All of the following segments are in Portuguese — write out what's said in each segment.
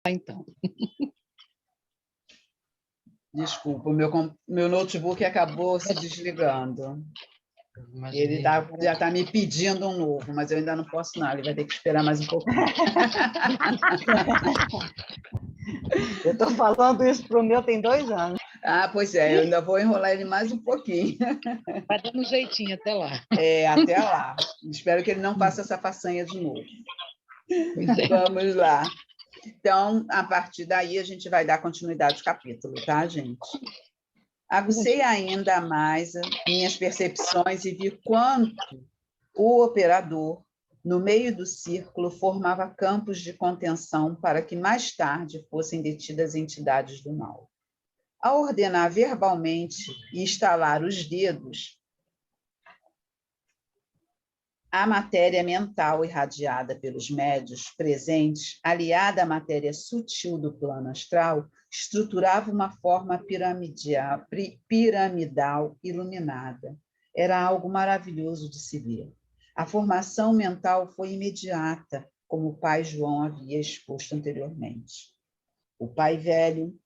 Então. Desculpa, meu notebook acabou se desligando. Ele já está me pedindo um novo, mas eu ainda não posso não, ele vai ter que esperar mais um pouquinho. Eu estou falando isso para o meu tem 2 anos. Ah, pois é, eu ainda vou enrolar ele mais um pouquinho. Vai dando um jeitinho até lá. É, até lá. Espero que ele não faça essa façanha de novo. Vamos lá. Então, a partir daí, a gente vai dar continuidade ao capítulo, tá, gente? Agucei ainda mais minhas percepções e vi quanto o operador, no meio do círculo, formava campos de contenção para que mais tarde fossem detidas entidades do mal. Ao ordenar verbalmente e estalar os dedos, a matéria mental irradiada pelos médios presentes, aliada à matéria sutil do plano astral, estruturava uma forma piramidal iluminada. Era algo maravilhoso de se ver. A formação mental foi imediata, como o pai João havia exposto anteriormente. O pai velho,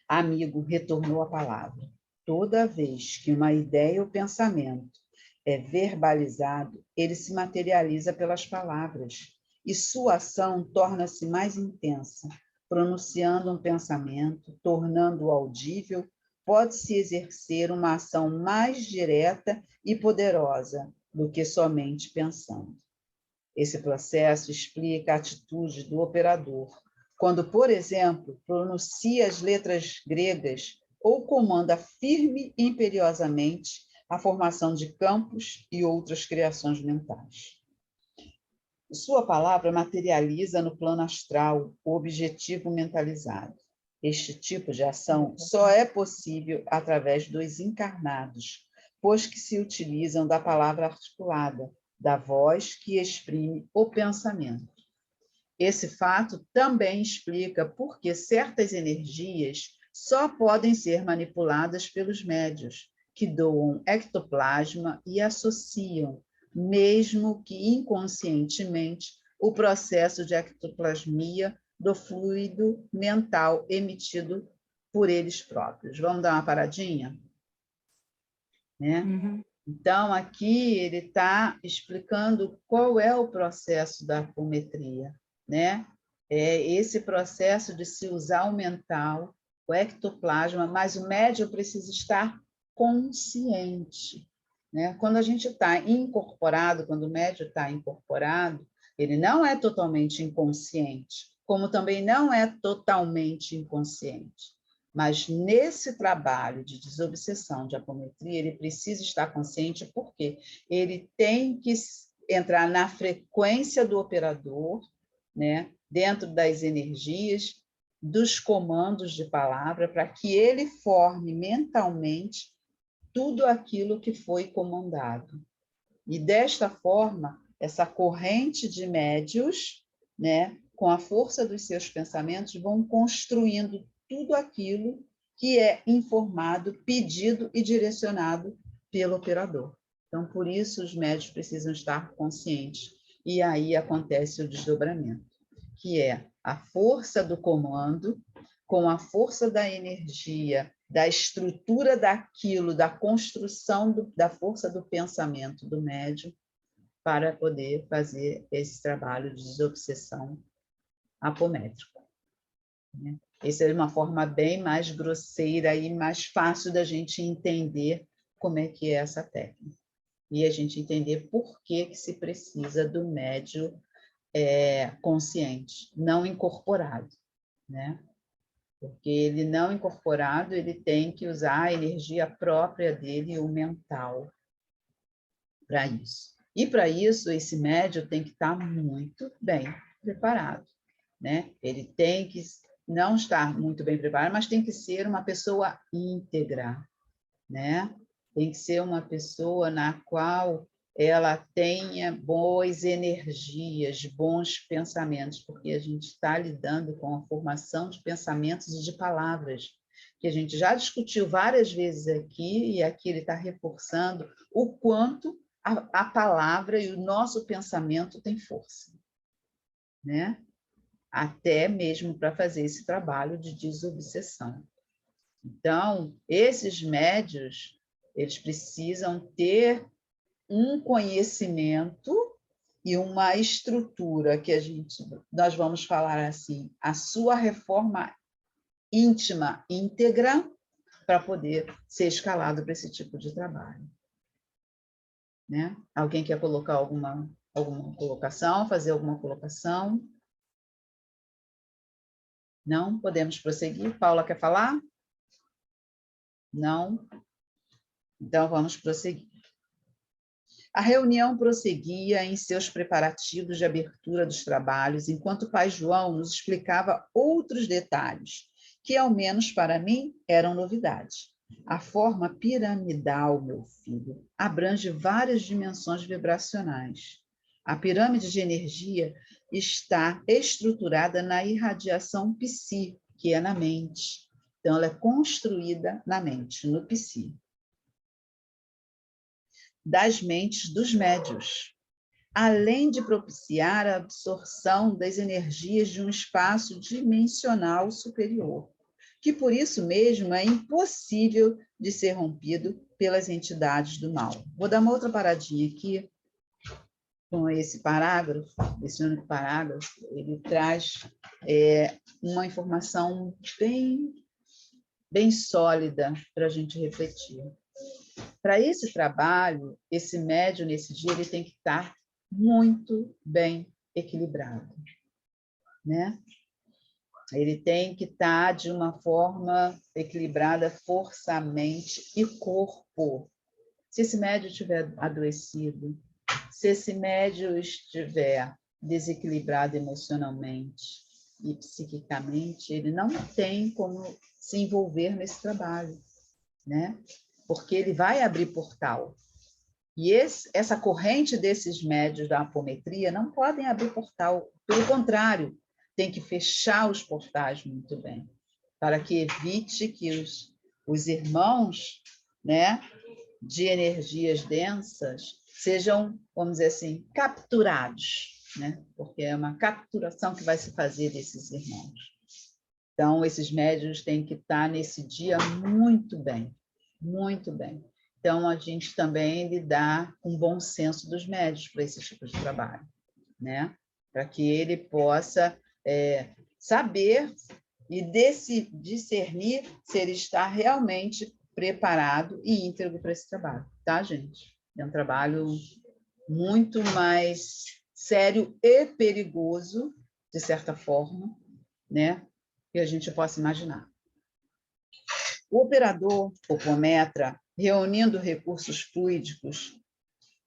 amigo, retornou a palavra. Toda vez que uma ideia ou pensamento é verbalizado, ele se materializa pelas palavras, e sua ação torna-se mais intensa. Pronunciando um pensamento, tornando-o audível, pode-se exercer uma ação mais direta e poderosa do que somente pensando. Esse processo explica a atitude do operador, quando, por exemplo, pronuncia as letras gregas ou comanda firme e imperiosamente a formação de campos e outras criações mentais. Sua palavra materializa no plano astral o objetivo mentalizado. Este tipo de ação só é possível através dos encarnados, pois que se utilizam da palavra articulada, da voz que exprime o pensamento. Esse fato também explica por que certas energias só podem ser manipuladas pelos médios, que doam ectoplasma e associam, mesmo que inconscientemente, o processo de ectoplasmia do fluido mental emitido por eles próprios. Vamos dar uma paradinha? Né? Uhum. Então, aqui ele está explicando qual é o processo da apometria, né? É esse processo de se usar o mental, o ectoplasma, mas o médium precisa estar consciente, né? Quando a gente está incorporado, quando o médium está incorporado, ele não é totalmente inconsciente, como também não é totalmente inconsciente. Mas nesse trabalho de desobsessão, de apometria, ele precisa estar consciente porque ele tem que entrar na frequência do operador, né, dentro das energias, dos comandos de palavra, para que ele forme mentalmente tudo aquilo que foi comandado. E desta forma, essa corrente de médios, né, com a força dos seus pensamentos, vão construindo tudo aquilo que é informado, pedido e direcionado pelo operador. Então, por isso, os médios precisam estar conscientes. E aí acontece o desdobramento, que é a força do comando com a força da energia, da estrutura daquilo, da construção da força do pensamento do médium, para poder fazer esse trabalho de desobsessão apométrica. Essa é uma forma bem mais grosseira e mais fácil da gente entender como é que é essa técnica. E a gente entender por que se precisa do médium consciente, não incorporado, né? Porque ele não incorporado, ele tem que usar a energia própria dele, o mental, para isso. E para isso, esse médium tem que estar muito bem preparado, né? Ele tem que não estar muito bem preparado, mas tem que ser uma pessoa íntegra, né? Tem que ser uma pessoa na qual ela tenha boas energias, bons pensamentos, porque a gente está lidando com a formação de pensamentos e de palavras, que a gente já discutiu várias vezes aqui, e aqui ele está reforçando o quanto a palavra e o nosso pensamento têm força, né? até mesmo para fazer esse trabalho de desobsessão. Então, esses médios, eles precisam ter um conhecimento e uma estrutura que nós vamos falar assim, a sua reforma íntima, íntegra, para poder ser escalado para esse tipo de trabalho. Né? Alguém quer colocar alguma colocação, fazer alguma colocação? Não? Podemos prosseguir? Paula quer falar? Não? Então, vamos prosseguir. A reunião prosseguia em seus preparativos de abertura dos trabalhos, enquanto o pai João nos explicava outros detalhes, que, ao menos para mim, eram novidades. A forma piramidal, meu filho, abrange várias dimensões vibracionais. A pirâmide de energia está estruturada na irradiação psi, que é na mente. Então, ela é construída na mente, no psi. Das mentes dos médios, além de propiciar a absorção das energias de um espaço dimensional superior, que por isso mesmo é impossível de ser rompido pelas entidades do mal. Vou dar uma outra paradinha aqui com esse parágrafo, esse único parágrafo, ele traz uma informação bem sólida para a gente refletir. Para esse trabalho, esse médium, nesse dia, ele tem que estar muito bem equilibrado, né? Ele tem que estar de uma forma equilibrada, força, mente e corpo. Se esse médium estiver adoecido, se esse médium estiver desequilibrado emocionalmente e psiquicamente, ele não tem como se envolver nesse trabalho, né? Porque ele vai abrir portal. E essa corrente desses médios da apometria não podem abrir portal. Pelo contrário, tem que fechar os portais muito bem, para que evite que os irmãos, né, de energias densas sejam, vamos dizer assim, capturados, né? Porque é uma capturação que vai se fazer desses irmãos. Então, esses médios têm que estar nesse dia muito bem. Muito bem. Então, a gente também lidar com bom senso dos médios para esse tipo de trabalho, né? Para que ele possa saber e discernir se ele está realmente preparado e íntegro para esse trabalho, tá, gente? É um trabalho muito mais sério e perigoso, de certa forma, né? Que a gente possa imaginar. O operador Popometra, reunindo recursos fluídicos,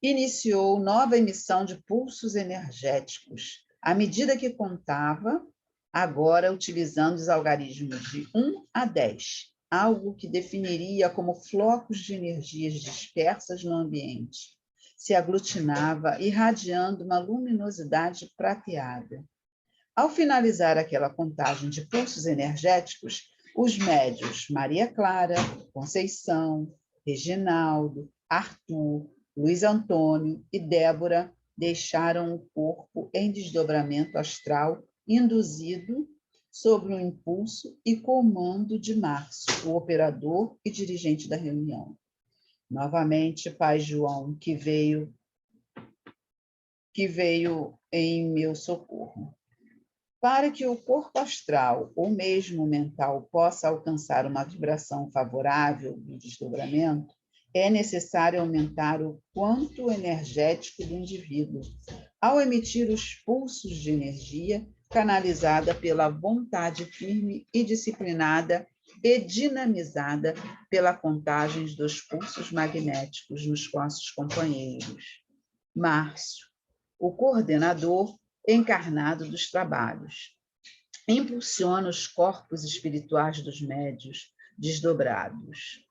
iniciou nova emissão de pulsos energéticos, à medida que contava, agora utilizando os algarismos de 1 a 10, algo que definiria como flocos de energias dispersas no ambiente. Se aglutinava, irradiando uma luminosidade prateada. Ao finalizar aquela contagem de pulsos energéticos, os médios Maria Clara, Conceição, Reginaldo, Arthur, Luiz Antônio e Débora deixaram o corpo em desdobramento astral induzido sob o impulso e comando de Márcio, o operador e dirigente da reunião. Novamente, Pai João, que veio em meu socorro. Para que o corpo astral ou mesmo mental possa alcançar uma vibração favorável do desdobramento, é necessário aumentar o quanto energético do indivíduo, ao emitir os pulsos de energia canalizada pela vontade firme e disciplinada e dinamizada pela contagem dos pulsos magnéticos nos nossos companheiros. Márcio, o coordenador encarnado dos trabalhos, impulsiona os corpos espirituais dos médios desdobrados.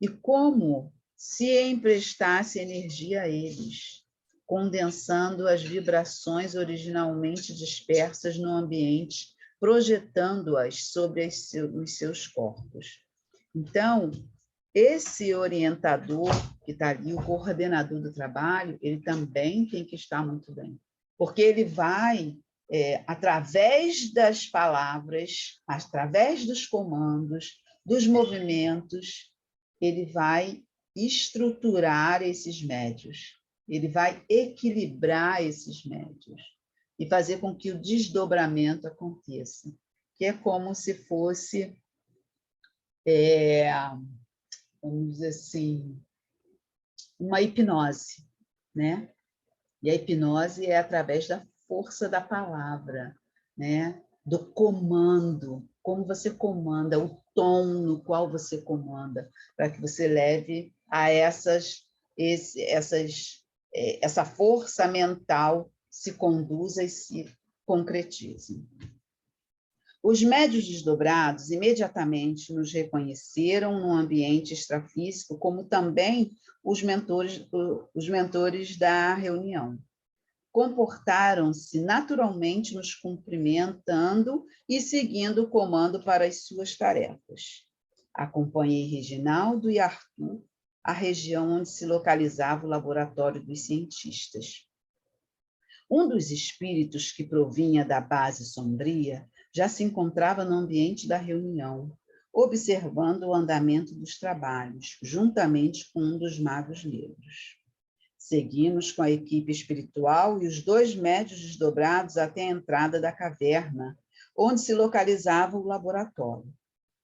E como se emprestasse energia a eles, condensando as vibrações originalmente dispersas no ambiente, projetando-as sobre os seus corpos. Então, esse orientador que está ali, o coordenador do trabalho, ele também tem que estar muito bem, porque ele vai através das palavras, através dos comandos, dos movimentos, ele vai estruturar esses médios, ele vai equilibrar esses médios e fazer com que o desdobramento aconteça, que é como se fosse, vamos dizer assim, uma hipnose, né? E a hipnose é através da força da palavra, né? Do comando, como você comanda, o tom no qual você comanda, para que você leve a essa força mental se conduza e se concretize. Os médios desdobrados imediatamente nos reconheceram no ambiente extrafísico, como também os mentores da reunião. Comportaram-se naturalmente nos cumprimentando e seguindo o comando para as suas tarefas. Acompanhei Reginaldo e Arthur à região onde se localizava o laboratório dos cientistas. Um dos espíritos que provinha da base sombria já se encontrava no ambiente da reunião, observando o andamento dos trabalhos, juntamente com um dos magos negros. Seguimos com a equipe espiritual e os 2 médios desdobrados até a entrada da caverna, onde se localizava o laboratório.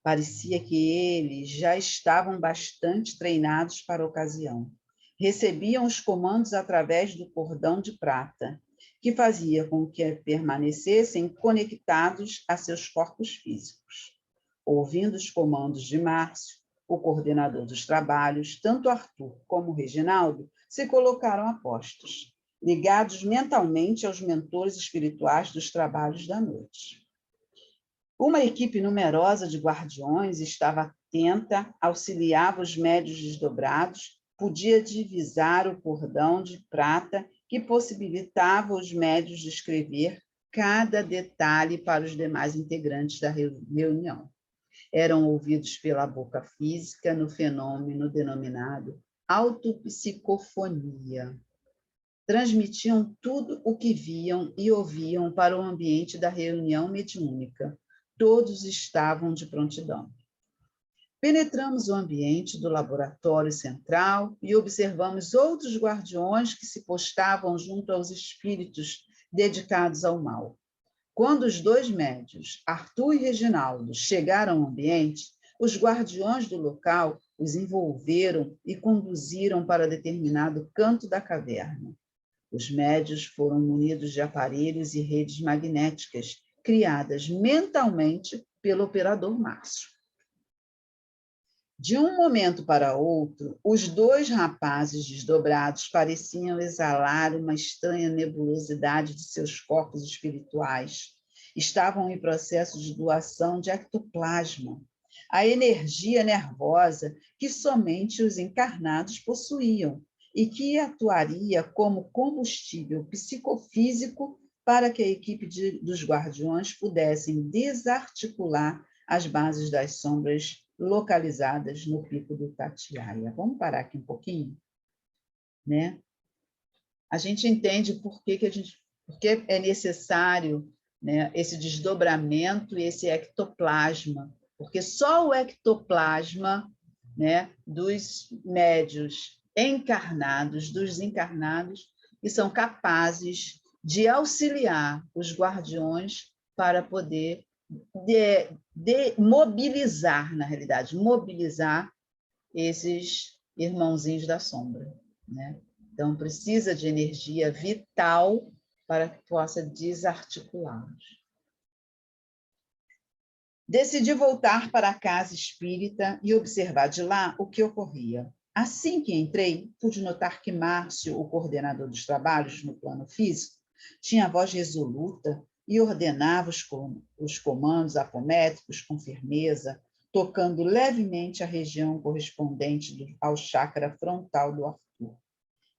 Parecia que eles já estavam bastante treinados para a ocasião. Recebiam os comandos através do cordão de prata, que fazia com que permanecessem conectados a seus corpos físicos. Ouvindo os comandos de Márcio, o coordenador dos trabalhos, tanto Arthur como Reginaldo se colocaram a postos, ligados mentalmente aos mentores espirituais dos trabalhos da noite. Uma equipe numerosa de guardiões estava atenta, auxiliava os médios desdobrados, podia divisar o cordão de prata que possibilitava os médios descrever cada detalhe para os demais integrantes da reunião. Eram ouvidos pela boca física no fenômeno denominado autopsicofonia. Transmitiam tudo o que viam e ouviam para o ambiente da reunião mediúnica. Todos estavam de prontidão. Penetramos o ambiente do laboratório central e observamos outros guardiões que se postavam junto aos espíritos dedicados ao mal. Quando os 2 médios, Arthur e Reginaldo, chegaram ao ambiente, os guardiões do local os envolveram e conduziram para determinado canto da caverna. Os médios foram munidos de aparelhos e redes magnéticas criadas mentalmente pelo operador Márcio. De um momento para outro, os 2 rapazes desdobrados pareciam exalar uma estranha nebulosidade de seus corpos espirituais. Estavam em processo de doação de ectoplasma, a energia nervosa que somente os encarnados possuíam e que atuaria como combustível psicofísico para que a equipe dos guardiões pudessem desarticular as bases das sombras localizadas no pico do Tatiaia. Vamos parar aqui um pouquinho? Né? A gente entende por que é necessário, né, esse desdobramento e esse ectoplasma, porque só o ectoplasma, né, dos médios encarnados, dos encarnados, que são capazes de auxiliar os guardiões para poder mobilizar, na realidade, mobilizar esses irmãozinhos da sombra, né? Então, precisa de energia vital para que possa desarticulá-los. Decidi voltar para a casa espírita e observar de lá o que ocorria. Assim que entrei, pude notar que Márcio, o coordenador dos trabalhos no plano físico, tinha voz resoluta e ordenava os comandos apométricos com firmeza, tocando levemente a região correspondente ao chakra frontal do Arthur,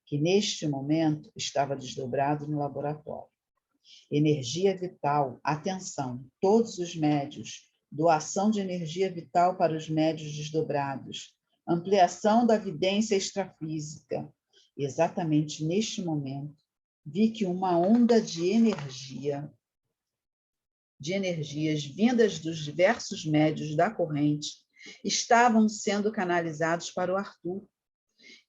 que neste momento estava desdobrado no laboratório. Energia vital, atenção, todos os médios, doação de energia vital para os médios desdobrados, ampliação da vidência extrafísica. Exatamente neste momento, vi que uma onda de energia de energias vindas dos diversos médios da corrente estavam sendo canalizados para o Arthur.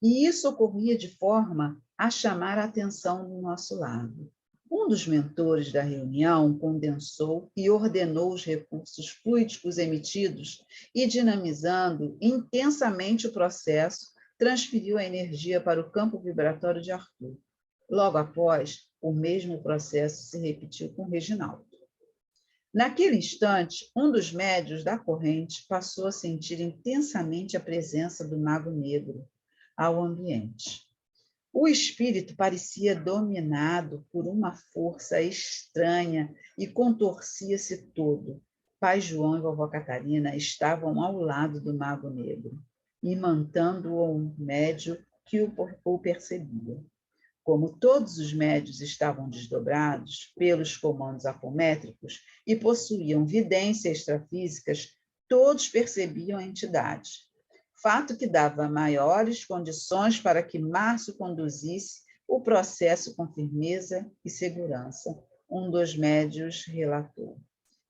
E isso ocorria de forma a chamar a atenção do nosso lado. Um dos mentores da reunião condensou e ordenou os recursos fluídicos emitidos e, dinamizando intensamente o processo, transferiu a energia para o campo vibratório de Arthur. Logo após, o mesmo processo se repetiu com Reginaldo. Naquele instante, um dos médios da corrente passou a sentir intensamente a presença do mago negro ao ambiente. O espírito parecia dominado por uma força estranha e contorcia-se todo. Pai João e vovó Catarina estavam ao lado do mago negro, imantando o médio que o percebia. Como todos os médios estavam desdobrados pelos comandos apométricos e possuíam vidências extrafísicas, todos percebiam a entidade. Fato que dava maiores condições para que Márcio conduzisse o processo com firmeza e segurança. Um dos médios relatou: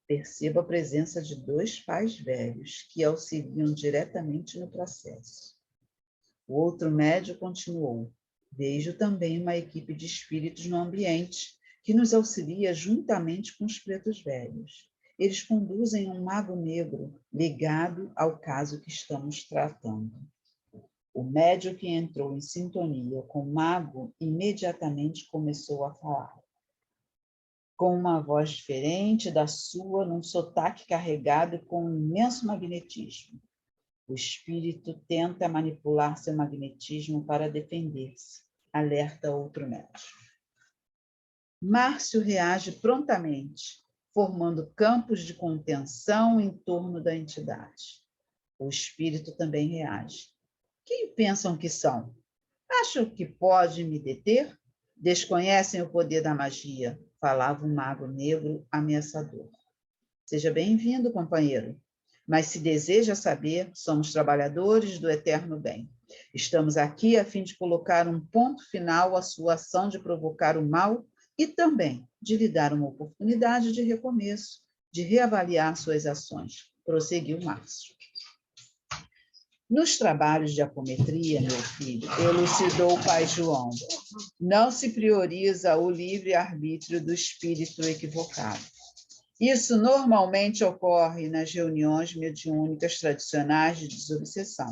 percebo a presença de 2 pais velhos que auxiliam diretamente no processo. O outro médio continuou: vejo também uma equipe de espíritos no ambiente que nos auxilia juntamente com os pretos velhos. Eles conduzem um mago negro ligado ao caso que estamos tratando. O médium que entrou em sintonia com o mago imediatamente começou a falar, com uma voz diferente da sua, num sotaque carregado e com um imenso magnetismo. O espírito tenta manipular seu magnetismo para defender-se, alerta outro médium. Márcio reage prontamente, formando campos de contenção em torno da entidade. O espírito também reage. Quem pensam que são? Acham que pode me deter? Desconhecem o poder da magia, falava um mago negro ameaçador. Seja bem-vindo, companheiro. Mas se deseja saber, somos trabalhadores do eterno bem. Estamos aqui a fim de colocar um ponto final à sua ação de provocar o mal e também de lhe dar uma oportunidade de recomeço, de reavaliar suas ações, prosseguiu Márcio. Nos trabalhos de apometria, meu filho, elucidou o pai João, não se prioriza o livre-arbítrio do espírito equivocado. Isso normalmente ocorre nas reuniões mediúnicas tradicionais de desobsessão.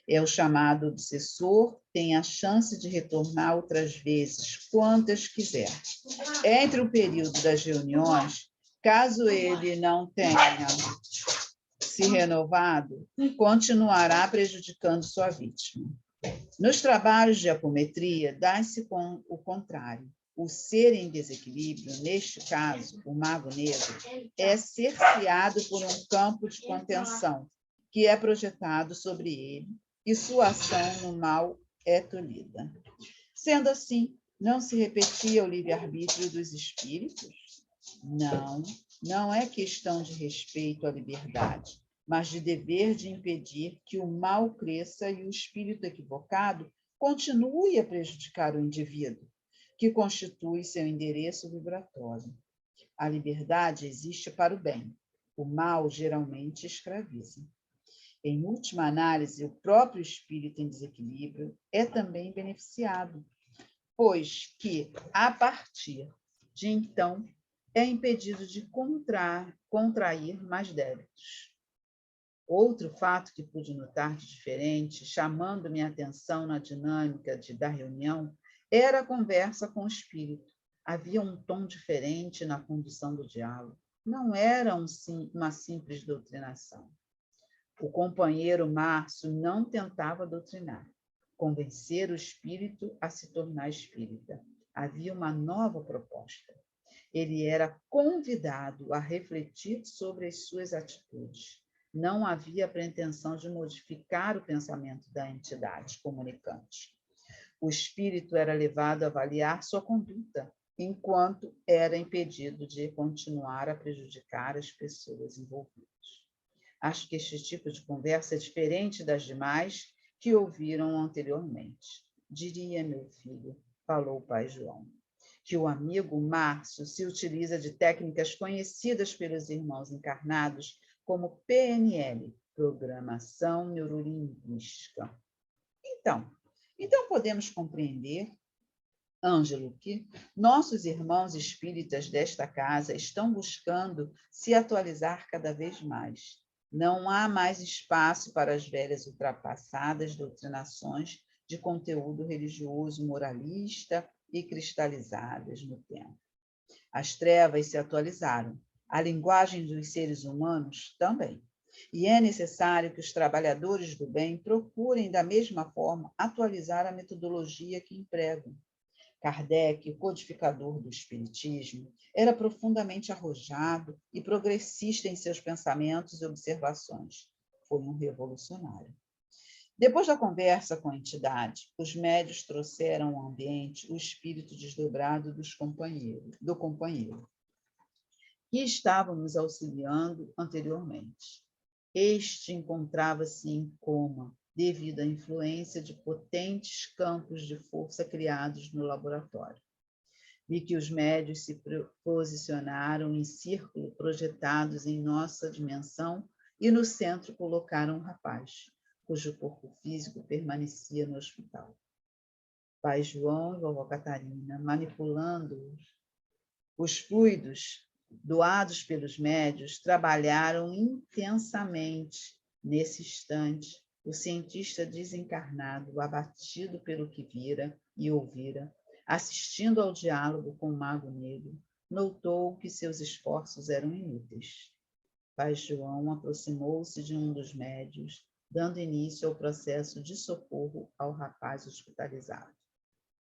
É o chamado obsessor, tem a chance de retornar outras vezes, quantas quiser. Entre o período das reuniões, caso ele não tenha se renovado, continuará prejudicando sua vítima. Nos trabalhos de apometria, dá-se com o contrário. O ser em desequilíbrio, neste caso, o mago negro, é cerceado por um campo de contenção que é projetado sobre ele e sua ação no mal é tolhida. Sendo assim, não se repetia o livre-arbítrio dos espíritos? Não é questão de respeito à liberdade, mas de dever de impedir que o mal cresça e o espírito equivocado continue a prejudicar o indivíduo, que constitui seu endereço vibratório. A liberdade existe para o bem. O mal geralmente escraviza. Em última análise, o próprio espírito em desequilíbrio é também beneficiado, pois que, a partir de então, é impedido de contrair mais débitos. Outro fato que pude notar de diferente, chamando minha atenção na dinâmica da reunião, era a conversa com o espírito. Havia um tom diferente na condução do diálogo. Não era uma simples doutrinação. O companheiro Márcio não tentava doutrinar, convencer o espírito a se tornar espírita. Havia uma nova proposta. Ele era convidado a refletir sobre as suas atitudes. Não havia pretensão de modificar o pensamento da entidade comunicante. O espírito era levado a avaliar sua conduta, enquanto era impedido de continuar a prejudicar as pessoas envolvidas. Acho que este tipo de conversa é diferente das demais que ouviram anteriormente. Diria, meu filho, falou o pai João. que o amigo Márcio se utiliza de técnicas conhecidas pelos irmãos encarnados como PNL, Programação Neurolinguística. Então podemos compreender, Ângelo, que nossos irmãos espíritas desta casa estão buscando se atualizar cada vez mais. Não há mais espaço para as velhas ultrapassadas doutrinações de conteúdo religioso moralista e cristalizadas no tempo. As trevas se atualizaram, a linguagem dos seres humanos também. E é necessário que os trabalhadores do bem procurem, da mesma forma, atualizar a metodologia que empregam. Kardec, o codificador do Espiritismo, era profundamente arrojado e progressista em seus pensamentos e observações. Foi um revolucionário. Depois da conversa com a entidade, os médios trouxeram ao ambiente o espírito desdobrado do companheiro, que estava nos auxiliando anteriormente. Este encontrava-se em coma, devido à influência de potentes campos de força criados no laboratório. Vi que os médios se posicionaram em círculo projetados em nossa dimensão e no centro colocaram um rapaz, cujo corpo físico permanecia no hospital. Pai João e vovó Catarina, manipulando os fluidos doados pelos médios, trabalharam intensamente. Nesse instante, o cientista desencarnado, abatido pelo que vira e ouvira, assistindo ao diálogo com o mago negro, notou que seus esforços eram inúteis. Pai João aproximou-se de um dos médios, dando início ao processo de socorro ao rapaz hospitalizado.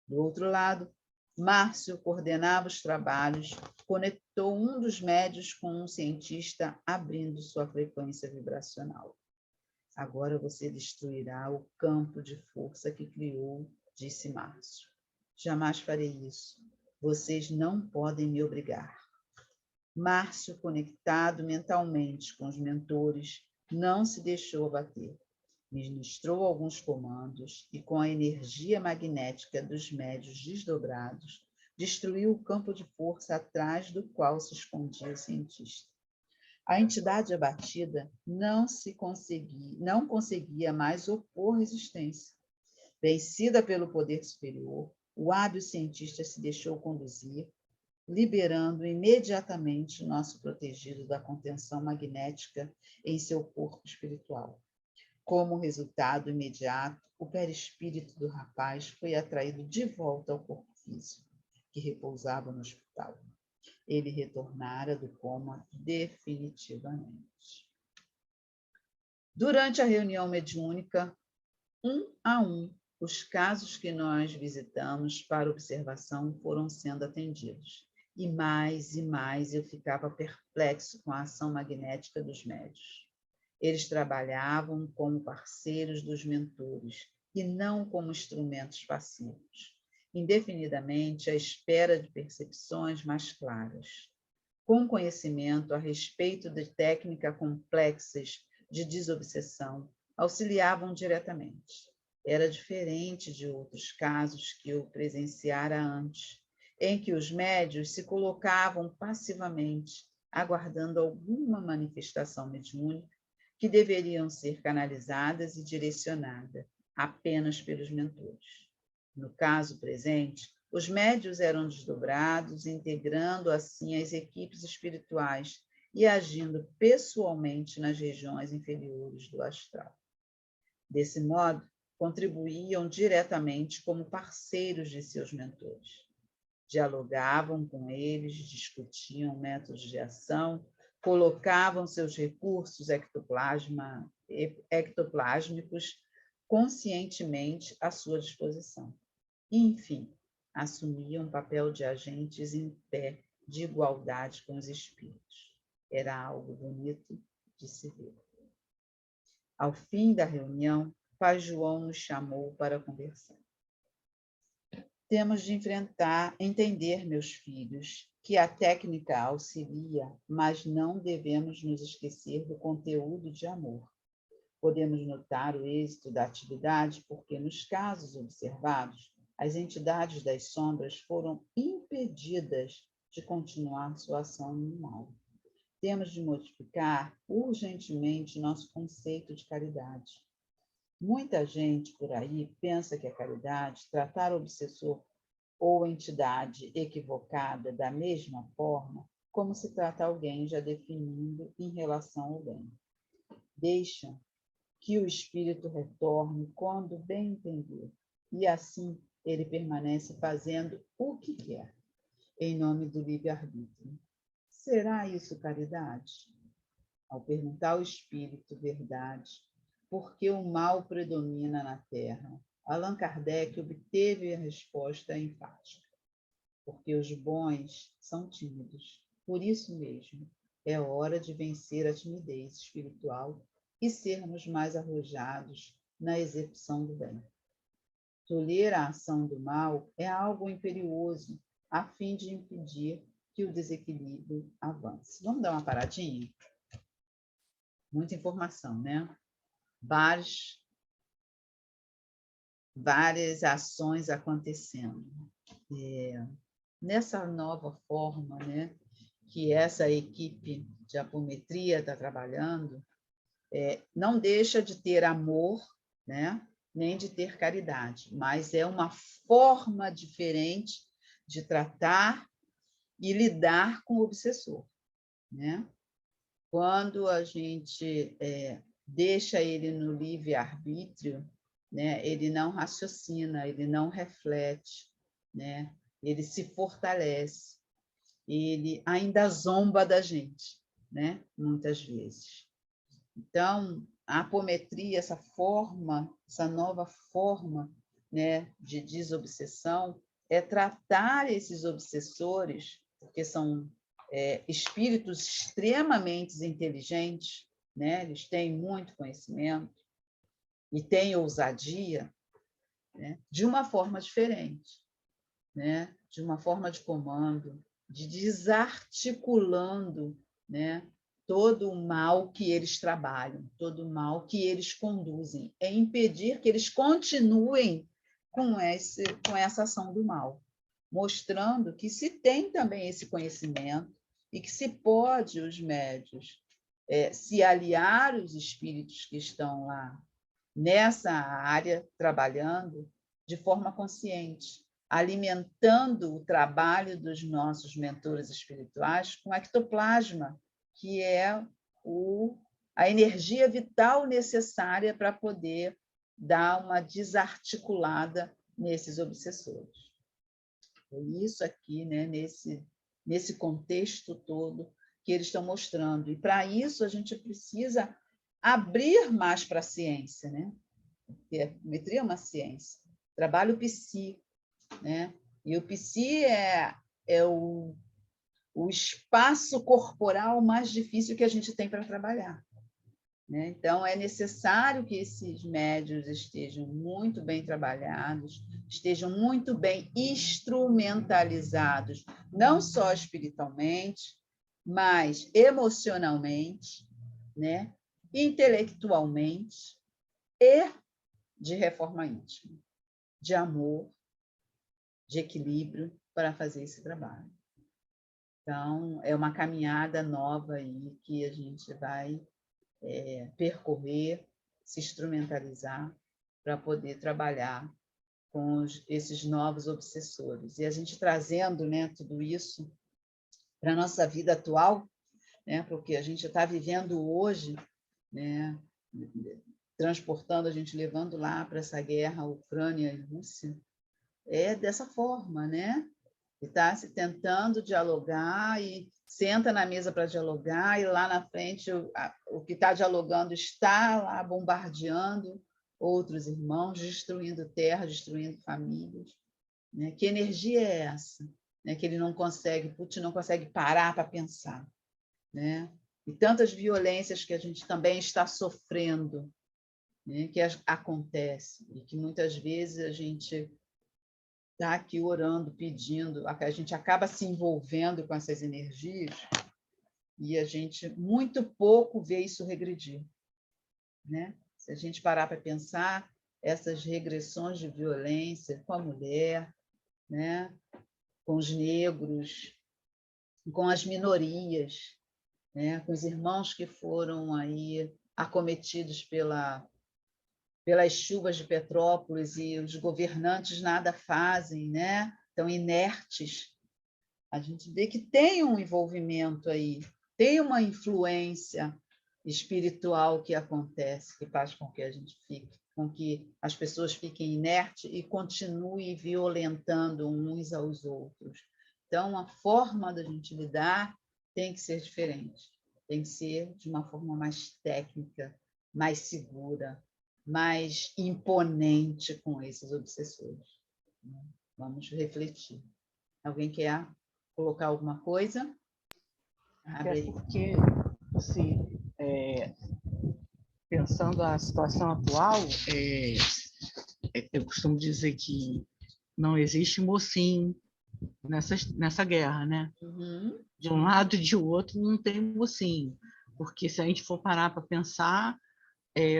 Do outro lado, Márcio coordenava os trabalhos, conectou um dos médios com um cientista, abrindo sua frequência vibracional. Agora você destruirá o campo de força que criou, disse Márcio. Jamais farei isso. Vocês não podem me obrigar. Márcio, conectado mentalmente com os mentores, não se deixou abater. Ministrou alguns comandos e, com a energia magnética dos médios desdobrados, destruiu o campo de força atrás do qual se escondia o cientista. A entidade abatida não conseguia mais opor resistência. Vencida pelo poder superior, o hábil cientista se deixou conduzir, liberando imediatamente o nosso protegido da contenção magnética em seu corpo espiritual. Como resultado imediato, o perispírito do rapaz foi atraído de volta ao corpo físico, que repousava no hospital. Ele retornara do coma definitivamente. Durante a reunião mediúnica, um a um, os casos que nós visitamos para observação foram sendo atendidos. E mais eu ficava perplexo com a ação magnética dos médios. Eles trabalhavam como parceiros dos mentores e não como instrumentos passivos, indefinidamente à espera de percepções mais claras. Com conhecimento a respeito de técnicas complexas de desobsessão, auxiliavam diretamente. Era diferente de outros casos que eu presenciara antes, em que os médios se colocavam passivamente, aguardando alguma manifestação mediúnica, que deveriam ser canalizadas e direcionadas apenas pelos mentores. No caso presente, os médios eram desdobrados, integrando assim as equipes espirituais e agindo pessoalmente nas regiões inferiores do astral. Desse modo, contribuíam diretamente como parceiros de seus mentores. Dialogavam com eles, discutiam métodos de ação, colocavam seus recursos ectoplásmicos conscientemente à sua disposição. E, enfim, assumiam o papel de agentes em pé de igualdade com os espíritos. Era algo bonito de se ver. Ao fim da reunião, Pai João nos chamou para conversar. Temos de entender, meus filhos, que a técnica auxilia, mas não devemos nos esquecer do conteúdo de amor. Podemos notar o êxito da atividade porque, nos casos observados, as entidades das sombras foram impedidas de continuar sua ação no mal. Temos de modificar urgentemente nosso conceito de caridade. Muita gente por aí pensa que a caridade, tratar o obsessor ou entidade equivocada da mesma forma como se trata alguém já definido em relação ao bem. Deixam que o espírito retorne quando bem entender, e assim ele permanece fazendo o que quer, em nome do livre-arbítrio. Será isso caridade? Ao perguntar ao espírito verdade, por que o mal predomina na Terra, Allan Kardec obteve a resposta enfática. Porque os bons são tímidos. Por isso mesmo, é hora de vencer a timidez espiritual e sermos mais arrojados na execução do bem. Tolher a ação do mal é algo imperioso, a fim de impedir que o desequilíbrio avance. Vamos dar uma paradinha? Muita informação, né? Várias ações acontecendo. Nessa nova forma, né, que essa equipe de apometria está trabalhando, não deixa de ter amor, né, nem de ter caridade, mas é uma forma diferente de tratar e lidar com o obsessor, né? Quando a gente deixa ele no livre-arbítrio, né, ele não raciocina, ele não reflete, né? Ele se fortalece, ele ainda zomba da gente, né? Muitas vezes. Então, a apometria, essa nova forma, né, de desobsessão, é tratar esses obsessores, porque são espíritos extremamente inteligentes, né? Eles têm muito conhecimento e têm ousadia, né? De uma forma diferente, né? De uma forma de comando, de desarticulando, né? Todo o mal que eles trabalham, todo o mal que eles conduzem, é impedir que eles continuem com essa ação do mal, mostrando que se tem também esse conhecimento e que se pode, os médios, se aliar aos espíritos que estão lá nessa área, trabalhando de forma consciente, alimentando o trabalho dos nossos mentores espirituais com ectoplasma, que é a energia vital necessária para poder dar uma desarticulada nesses obsessores. É isso aqui, né, nesse contexto todo que eles estão mostrando. E, para isso, a gente precisa abrir mais para a ciência, né? Porque a apometria é uma ciência. Trabalho psi, né? E o psi é o espaço corporal mais difícil que a gente tem para trabalhar, né? Então, é necessário que esses médios estejam muito bem trabalhados, estejam muito bem instrumentalizados, não só espiritualmente, mas emocionalmente, né? Intelectualmente e de reforma íntima, de amor, de equilíbrio para fazer esse trabalho. Então, é uma caminhada nova aí que a gente vai percorrer, se instrumentalizar para poder trabalhar com esses novos obsessores. E a gente trazendo, né, tudo isso para a nossa vida atual, né, porque a gente está vivendo hoje, né, transportando, a gente levando lá para essa guerra Ucrânia e Rússia, é dessa forma, né? E está se tentando dialogar e senta na mesa para dialogar e lá na frente o que está dialogando está lá bombardeando outros irmãos, destruindo terra, destruindo famílias, né? Que energia é essa, né? Que ele não consegue, Putin não consegue parar para pensar, né? E tantas violências que a gente também está sofrendo, né? Que acontece e que muitas vezes a gente está aqui orando, pedindo, a gente acaba se envolvendo com essas energias e a gente muito pouco vê isso regredir, né? Se a gente parar para pensar, essas regressões de violência com a mulher, né? Com os negros, com as minorias, né? Com os irmãos que foram aí acometidos pelas chuvas de Petrópolis e os governantes nada fazem, né? Estão inertes. A gente vê que tem um envolvimento aí, tem uma influência espiritual que acontece, que faz com que a gente fique, com que as pessoas fiquem inertes e continuem violentando uns aos outros. Então, a forma da gente lidar tem que ser diferente, tem que ser de uma forma mais técnica, mais segura, mais imponente com esses obsessores. Vamos refletir. Alguém quer colocar alguma coisa? Abre aí. Porque, assim, pensando a situação atual, eu costumo dizer que não existe mocinho nessa guerra, né? Uhum. De um lado e de outro não tem mocinho, porque se a gente for parar para pensar,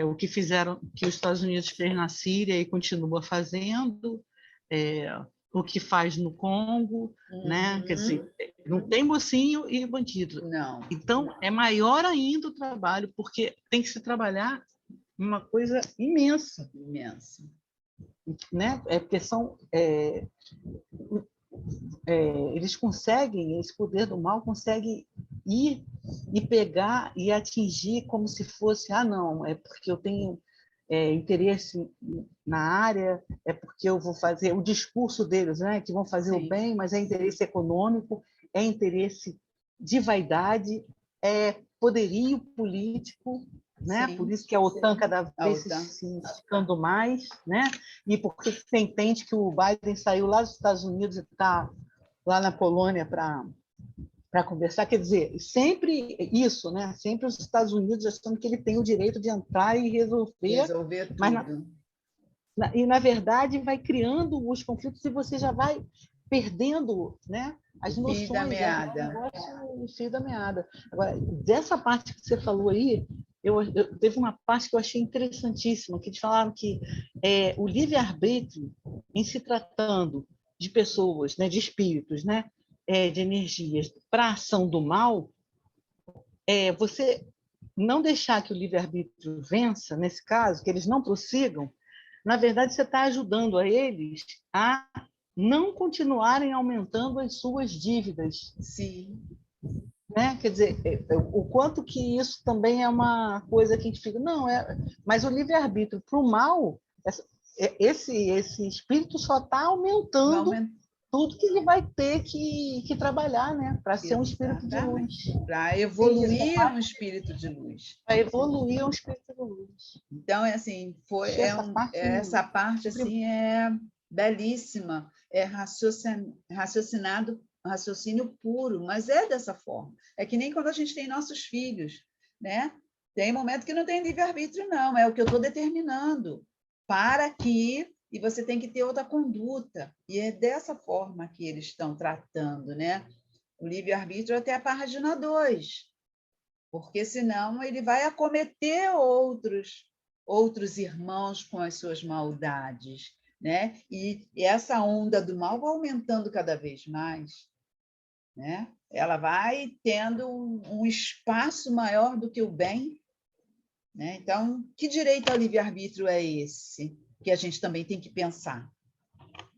o que os Estados Unidos fez na Síria e continua fazendo, o que faz no Congo, né? Quer dizer, não tem mocinho e bandido. Não. Então, é maior ainda o trabalho, porque tem que se trabalhar uma coisa imensa. Imensa. Né? Porque eles conseguem, esse poder do mal consegue ir e pegar e atingir como se fosse, não, é porque eu tenho interesse na área, é porque eu vou fazer o discurso deles, né, que vão fazer o bem, mas é interesse econômico, é interesse de vaidade, é poderio político, né? Por isso que a OTAN cada vez se esticando mais, né? E porque você entende que o Biden saiu lá dos Estados Unidos e está lá na Polônia para conversar, quer dizer, sempre isso, né? Sempre os Estados Unidos achando que ele tem o direito de entrar e resolver tudo. Mas na verdade vai criando os conflitos e você já vai perdendo, né? As noções. Fio da meada. O fio da meada. Agora, dessa parte que você falou aí, teve uma parte que eu achei interessantíssima, que eles falaram que o livre-arbítrio, em se tratando de pessoas, né, de espíritos, né, de energias para a ação do mal, você não deixar que o livre-arbítrio vença, nesse caso, que eles não prossigam, na verdade, você está ajudando a eles a não continuarem aumentando as suas dívidas. Sim. Né? Quer dizer, o quanto que isso também é uma coisa que a gente fica... Não, mas o livre-arbítrio para o mal, esse espírito só está aumentando tudo que ele vai ter que trabalhar, né? Para ser um espírito de luz. Para evoluir um espírito de luz. Para evoluir um espírito de luz. Então, assim, essa parte assim, é belíssima, é raciocínio puro, mas é dessa forma. É que nem quando a gente tem nossos filhos, né? Tem momento que não tem livre-arbítrio, não, é o que eu estou determinando para que... E você tem que ter outra conduta. E é dessa forma que eles estão tratando, né? O livre-arbítrio até a página 2, porque senão ele vai acometer outros irmãos com as suas maldades, né? E essa onda do mal vai aumentando cada vez mais, né? Ela vai tendo um espaço maior do que o bem, né? Então, que direito ao livre-arbítrio é esse que a gente também tem que pensar,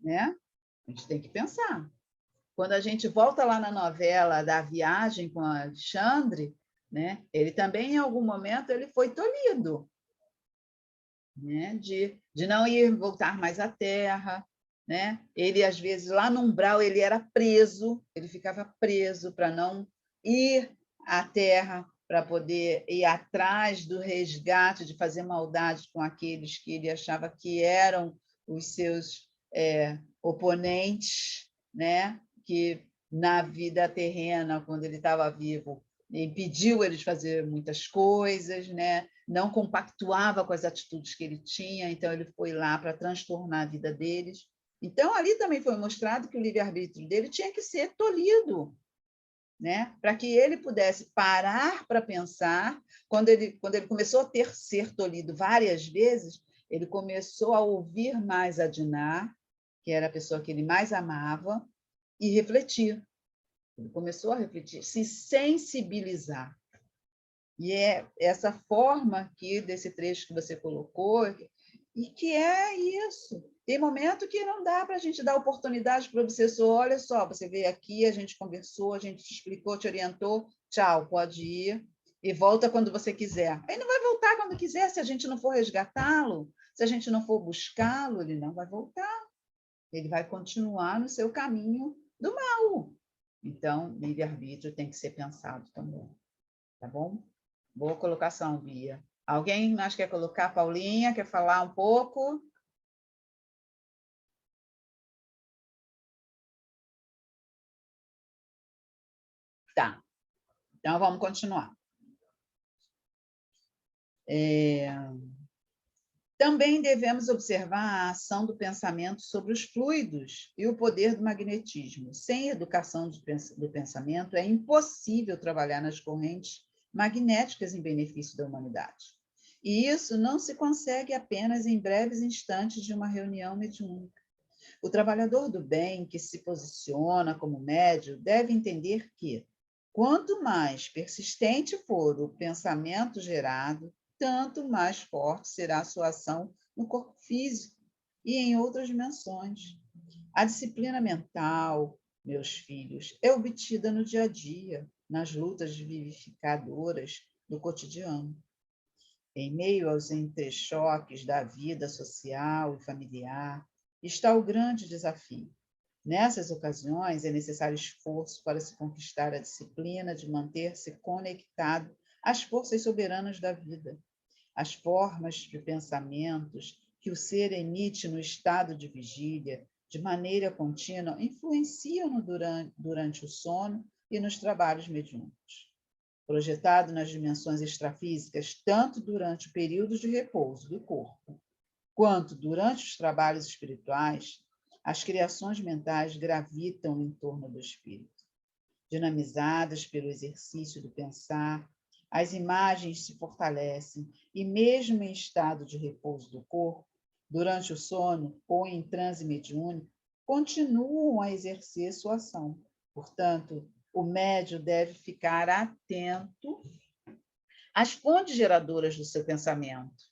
né? A gente tem que pensar. Quando a gente volta lá na novela da Viagem com Alexandre, né? Ele também, em algum momento, ele foi tolhido, né? De não voltar mais à Terra, né? Ele, às vezes, lá no umbral, ele era preso, ele ficava preso para não ir à Terra, para poder ir atrás do resgate, de fazer maldade com aqueles que ele achava que eram os seus oponentes, né? Que na vida terrena, quando ele estava vivo, impediu ele de fazer muitas coisas, né? Não compactuava com as atitudes que ele tinha, então ele foi lá para transtornar a vida deles. Então, ali também foi mostrado que o livre-arbítrio dele tinha que ser tolhido, né? Para que ele pudesse parar para pensar. Quando ele começou a ser tolhido várias vezes, ele começou a ouvir mais a Diná, que era a pessoa que ele mais amava, e refletir. Ele começou a refletir, se sensibilizar. E é essa forma aqui desse trecho que você colocou, e que é isso. Tem momento que não dá para a gente dar oportunidade para o obsessor. Olha só, você veio aqui, a gente conversou, a gente te explicou, te orientou, tchau, pode ir, e volta quando você quiser. Ele não vai voltar quando quiser, se a gente não for resgatá-lo, se a gente não for buscá-lo, ele não vai voltar. Ele vai continuar no seu caminho do mal. Então, livre-arbítrio tem que ser pensado também. Tá bom? Boa colocação, Bia. Alguém mais quer colocar? Paulinha, quer falar um pouco? Tá. Então, vamos continuar. Também devemos observar a ação do pensamento sobre os fluidos e o poder do magnetismo. Sem educação do pensamento, é impossível trabalhar nas correntes magnéticas em benefício da humanidade. E isso não se consegue apenas em breves instantes de uma reunião mediúnica. O trabalhador do bem que se posiciona como médium deve entender que, quanto mais persistente for o pensamento gerado, tanto mais forte será a sua ação no corpo físico e em outras dimensões. A disciplina mental, meus filhos, é obtida no dia a dia, nas lutas vivificadoras do cotidiano. Em meio aos entrechoques da vida social e familiar, está o grande desafio. Nessas ocasiões, é necessário esforço para se conquistar a disciplina de manter-se conectado às forças soberanas da vida. As formas de pensamentos que o ser emite no estado de vigília, de maneira contínua, influenciam-no durante o sono e nos trabalhos mediúnicos. Projetado nas dimensões extrafísicas, tanto durante o período de repouso do corpo, quanto durante os trabalhos espirituais, as criações mentais gravitam em torno do espírito. Dinamizadas pelo exercício do pensar, as imagens se fortalecem e, mesmo em estado de repouso do corpo, durante o sono ou em transe mediúnico, continuam a exercer sua ação. Portanto, o médium deve ficar atento às fontes geradoras do seu pensamento.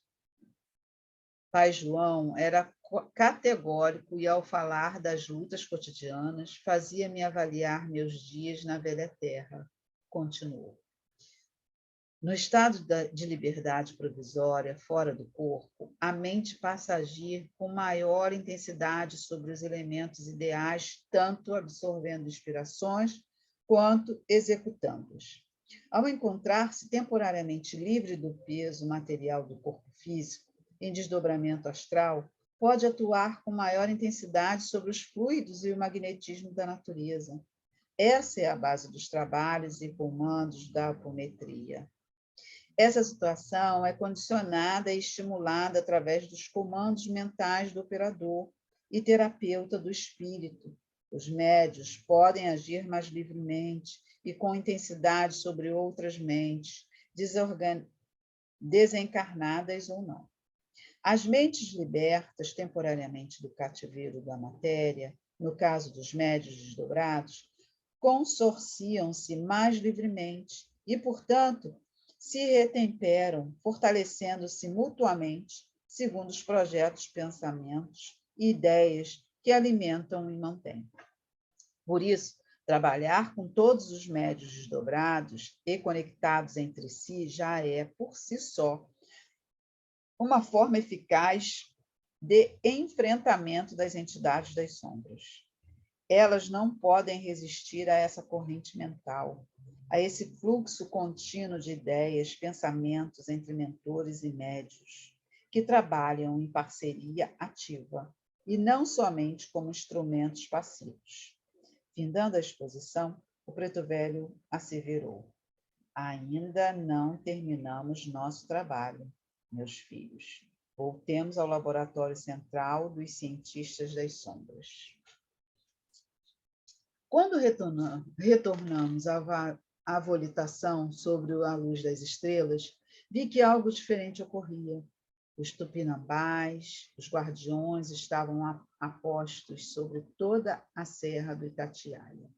Pai João era categórico e, ao falar das lutas cotidianas, fazia-me avaliar meus dias na velha terra. Continuou. No estado de liberdade provisória, fora do corpo, a mente passa a agir com maior intensidade sobre os elementos ideais, tanto absorvendo inspirações quanto executando-os. Ao encontrar-se temporariamente livre do peso material do corpo físico, em desdobramento astral, pode atuar com maior intensidade sobre os fluidos e o magnetismo da natureza. Essa é a base dos trabalhos e comandos da apometria. Essa situação é condicionada e estimulada através dos comandos mentais do operador e terapeuta do espírito. Os médios podem agir mais livremente e com intensidade sobre outras mentes, desencarnadas ou não. As mentes libertas temporariamente do cativeiro da matéria, no caso dos médios desdobrados, consorciam-se mais livremente e, portanto, se retemperam, fortalecendo-se mutuamente, segundo os projetos, pensamentos e ideias que alimentam e mantêm. Por isso, trabalhar com todos os médios desdobrados e conectados entre si já é, por si só, uma forma eficaz de enfrentamento das entidades das sombras. Elas não podem resistir a essa corrente mental, a esse fluxo contínuo de ideias, pensamentos entre mentores e médios, que trabalham em parceria ativa, e não somente como instrumentos passivos. Findando a exposição, o Preto Velho asseverou: ainda não terminamos nosso trabalho, meus filhos. Voltemos ao laboratório central dos cientistas das sombras. Quando retornamos à volitação sobre a luz das estrelas, vi que algo diferente ocorria. Os tupinambás, os guardiões estavam apostos sobre toda a serra do Itatiaia.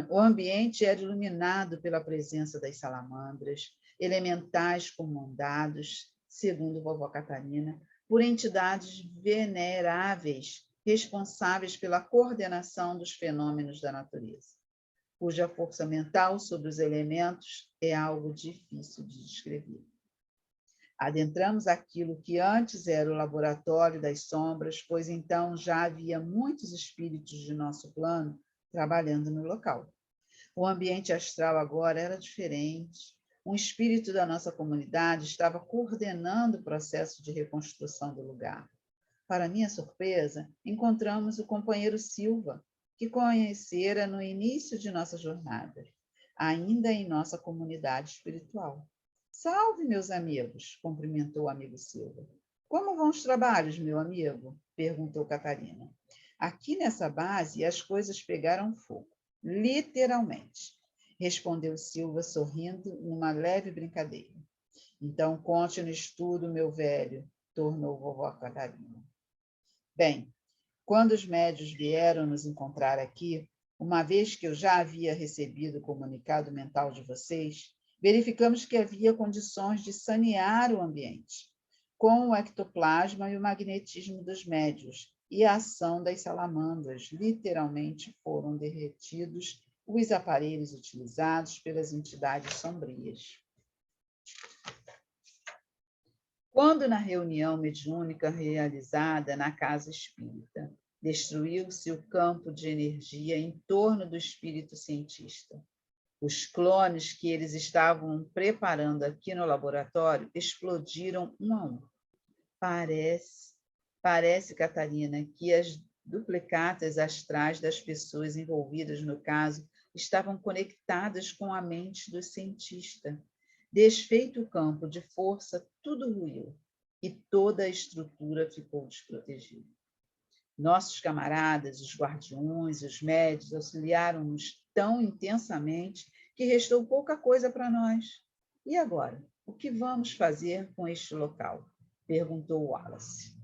O ambiente era iluminado pela presença das salamandras, elementais comandados, segundo vovó Catarina, por entidades veneráveis responsáveis pela coordenação dos fenômenos da natureza, cuja força mental sobre os elementos é algo difícil de descrever. Adentramos aquilo que antes era o laboratório das sombras, pois então já havia muitos espíritos de nosso plano trabalhando no local. O ambiente astral agora era diferente. Um espírito da nossa comunidade estava coordenando o processo de reconstrução do lugar. Para minha surpresa, encontramos o companheiro Silva, que conhecera no início de nossa jornada, ainda em nossa comunidade espiritual. Salve, meus amigos, cumprimentou o amigo Silva. Como vão os trabalhos, meu amigo? Perguntou Catarina. Aqui nessa base as coisas pegaram fogo, literalmente, respondeu Silva, sorrindo numa leve brincadeira. Então conte no estudo, meu velho, tornou vovó Catarina. Bem, quando os médios vieram nos encontrar aqui, uma vez que eu já havia recebido o comunicado mental de vocês, verificamos que havia condições de sanear o ambiente, com o ectoplasma e o magnetismo dos médios, e a ação das salamandras. Literalmente foram derretidos os aparelhos utilizados pelas entidades sombrias. Quando, na reunião mediúnica realizada na Casa Espírita, destruiu-se o campo de energia em torno do espírito cientista, os clones que eles estavam preparando aqui no laboratório explodiram um a um. Parece, Catarina, que as duplicatas astrais das pessoas envolvidas no caso estavam conectadas com a mente do cientista. Desfeito o campo de força, tudo ruiu e toda a estrutura ficou desprotegida. Nossos camaradas, os guardiões, os médios, auxiliaram-nos tão intensamente que restou pouca coisa para nós. E agora? O que vamos fazer com este local? Perguntou Wallace.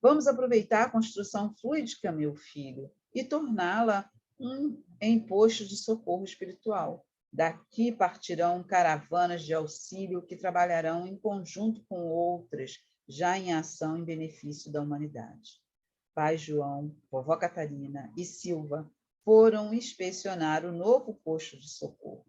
Vamos aproveitar a construção fluídica, meu filho, e torná-la em posto de socorro espiritual. Daqui partirão caravanas de auxílio que trabalharão em conjunto com outras, já em ação em benefício da humanidade. Pai João, vovó Catarina e Silva foram inspecionar o novo posto de socorro.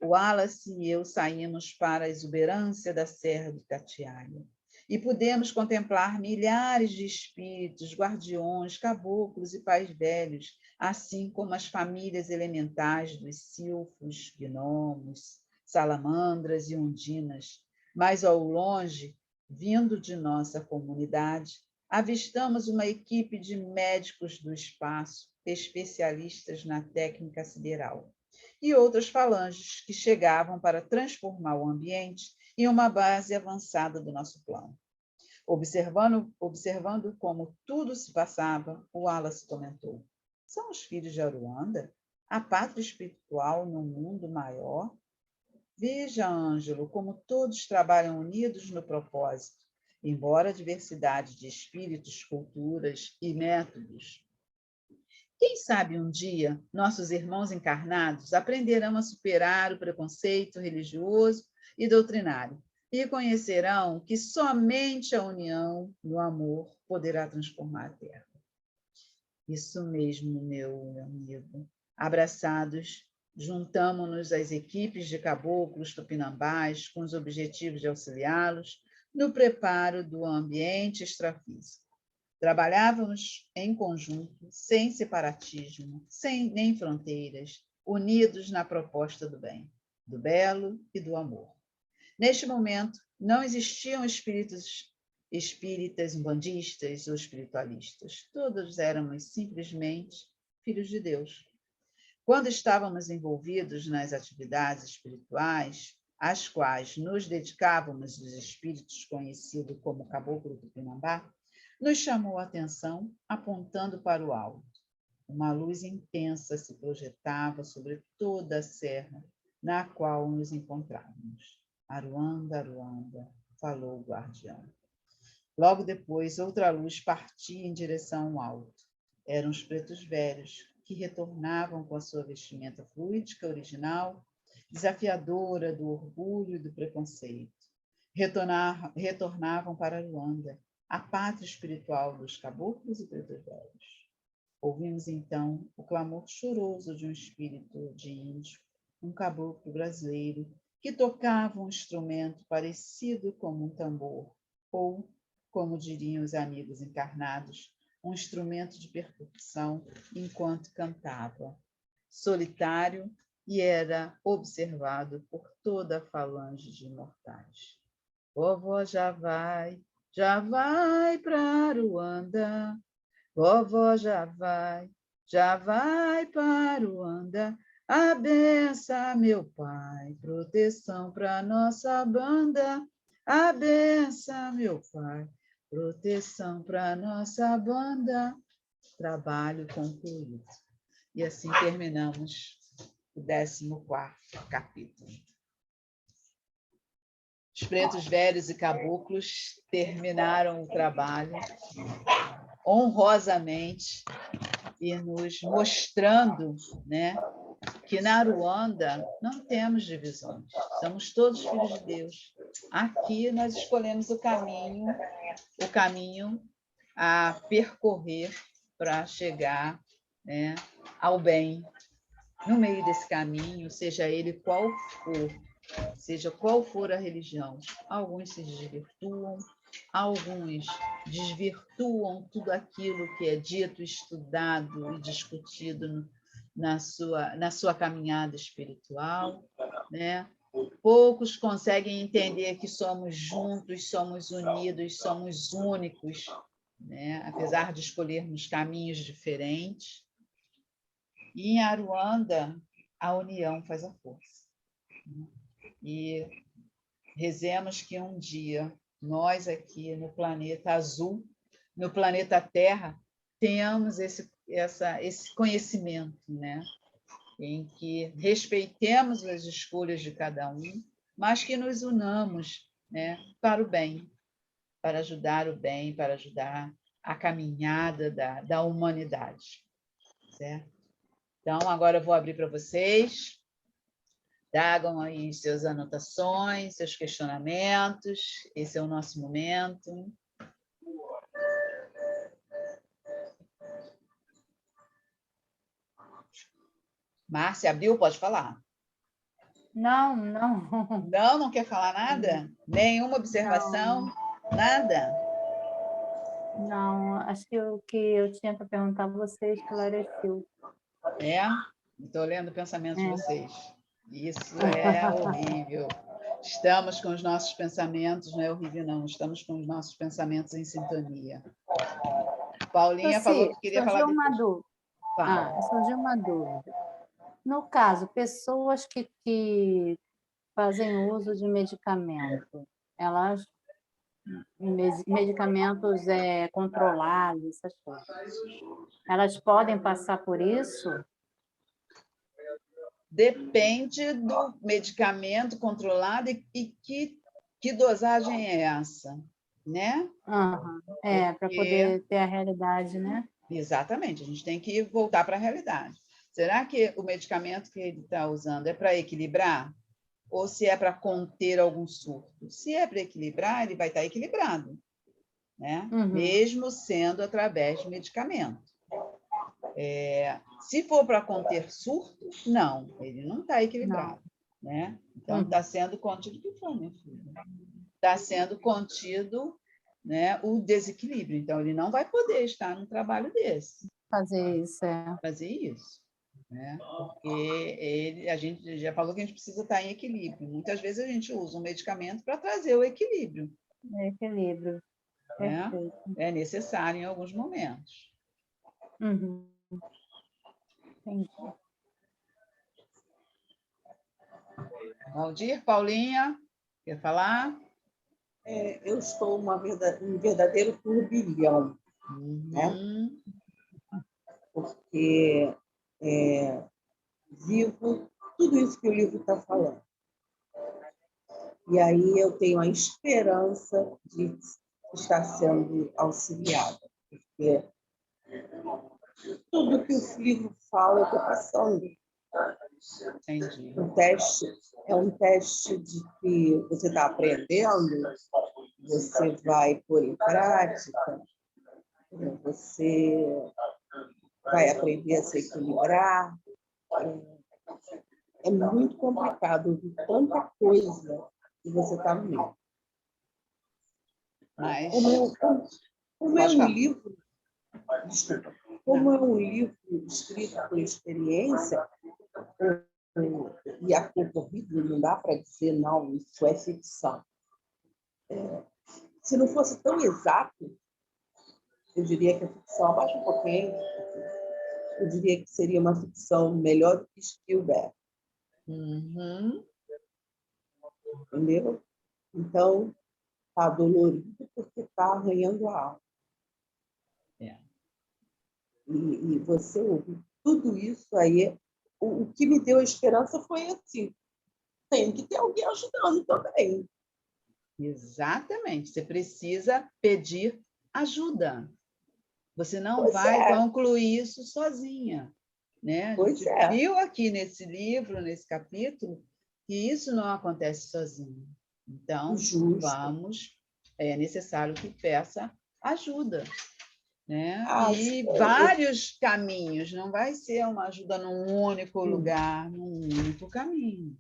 O Wallace e eu saímos para a exuberância da Serra do Itatiaia e pudemos contemplar milhares de espíritos, guardiões, caboclos e pais velhos, assim como as famílias elementais dos silfos, gnomos, salamandras e ondinas. Mas ao longe, vindo de nossa comunidade, avistamos uma equipe de médicos do espaço, especialistas na técnica sideral, e outras falanges que chegavam para transformar o ambiente em uma base avançada do nosso plano. Observando como tudo se passava, o Wallace comentou: são os filhos de Aruanda? A pátria espiritual no mundo maior? Veja, Ângelo, como todos trabalham unidos no propósito, embora a diversidade de espíritos, culturas e métodos. Quem sabe um dia nossos irmãos encarnados aprenderão a superar o preconceito religioso e doutrinário e conhecerão que somente a união no amor poderá transformar a Terra. Isso mesmo, meu amigo. Abraçados, juntamo-nos às equipes de caboclos tupinambás com os objetivos de auxiliá-los no preparo do ambiente extrafísico. Trabalhávamos em conjunto, sem separatismo, sem nem fronteiras, unidos na proposta do bem, do belo e do amor. Neste momento, não existiam espíritas, umbandistas ou espiritualistas. Todos éramos simplesmente filhos de Deus. Quando estávamos envolvidos nas atividades espirituais, às quais nos dedicávamos os espíritos conhecidos como Caboclo Tupinambá, nos chamou a atenção apontando para o alto. Uma luz intensa se projetava sobre toda a serra na qual nos encontrávamos. Aruanda, Aruanda, falou o guardião. Logo depois, outra luz partia em direção ao alto. Eram os pretos velhos, que retornavam com a sua vestimenta fluídica original, desafiadora do orgulho e do preconceito. Retornavam para Luanda, a pátria espiritual dos caboclos e pretos velhos. Ouvimos, então, o clamor choroso de um espírito de índio, um caboclo brasileiro, que tocava um instrumento parecido com um tambor, ou, como diriam os amigos encarnados, um instrumento de percussão enquanto cantava. Solitário, e era observado por toda a falange de imortais. Vovó já vai para Aruanda. Vovó já vai para Aruanda. A benção, meu pai, proteção para nossa banda. A benção, meu pai, proteção para nossa banda. Trabalho concluído. E assim terminamos o 14º capítulo. Os pretos velhos e caboclos terminaram o trabalho honrosamente e nos mostrando, né, que na Aruanda não temos divisões, somos todos filhos de Deus. Aqui nós escolhemos o caminho a percorrer para chegar, né, ao bem. No meio desse caminho, seja ele qual for, seja qual for a religião, alguns se desvirtuam, alguns desvirtuam tudo aquilo que é dito, estudado e discutido na sua caminhada espiritual, né? Poucos conseguem entender que somos juntos, somos unidos, somos únicos, né? Apesar de escolhermos caminhos diferentes. E em Aruanda, a união faz a força. E rezemos que um dia nós aqui no planeta azul, no planeta Terra, tenhamos esse conhecimento, né? Em que respeitemos as escolhas de cada um, mas que nos unamos, né, para o bem, para ajudar o bem, para ajudar a caminhada da humanidade. Certo? Então, agora eu vou abrir para vocês. Tragam aí suas anotações, seus questionamentos. Esse é o nosso momento. Márcia, abriu? Pode falar. Não. Não quer falar nada? Nenhuma observação? Não. Nada? Não, acho que o que eu tinha para perguntar você esclareceu. É? Estou lendo o pensamento de vocês. Isso é horrível. Estamos com os nossos pensamentos, não é horrível, não. Estamos com os nossos pensamentos em sintonia. Paulinha falou que queria falar depois. Surgiu uma dúvida. No caso, pessoas que fazem uso de medicamento, medicamentos controlados, essas coisas, elas podem passar por isso? Depende do medicamento controlado e que dosagem é essa, né? Para poder ter a realidade, né? Exatamente, a gente tem que voltar para a realidade. Será que o medicamento que ele está usando é para equilibrar? Ou se é para conter algum surto? Se é para equilibrar, ele vai estar equilibrado, né? Mesmo sendo através de medicamento. Se for para conter surto, não, ele não está equilibrado, né? Então, está sendo contido, que foi, minha filha? Está sendo contido, né, o desequilíbrio. Então, ele não vai poder estar num trabalho desse. Fazer isso, Fazer isso. Né? Porque a gente já falou que a gente precisa estar em equilíbrio. Muitas vezes a gente usa um medicamento para trazer o equilíbrio. Equilíbrio. Né? É necessário em alguns momentos. Entendi. Valdir, Paulinha, quer falar? Eu estou um verdadeiro turbilhão, né? Porque vivo tudo isso que o livro está falando. E aí eu tenho a esperança de estar sendo auxiliada, porque tudo que o livro fala eu estou passando. Entendi. É um teste de que você está aprendendo, você vai pôr em prática, você vai aprender a se equilibrar. É muito complicado ouvir tanta coisa e você está no meio. Mas Como é Pode um falar. livro, desculpa, como é um livro escrito por experiência, e a concorrido não dá para dizer, não, isso é ficção. Se não fosse tão exato, eu diria que a ficção, abaixa um pouquinho, eu diria que seria uma ficção melhor do que Spielberg, Uhum. entendeu? Então, está dolorido porque está arranhando a alma. É. E você ouve tudo isso aí. O que me deu a esperança foi assim, tem que ter alguém ajudando também. Exatamente. Você precisa pedir ajuda. Você não Pois vai é, concluir isso sozinha, né? A pois gente é. viu aqui nesse livro, nesse capítulo, que isso não acontece sozinho. Então, Justo. é necessário que peça ajuda, né? Ah, E vários caminhos, não vai ser uma ajuda num único lugar, num único caminho.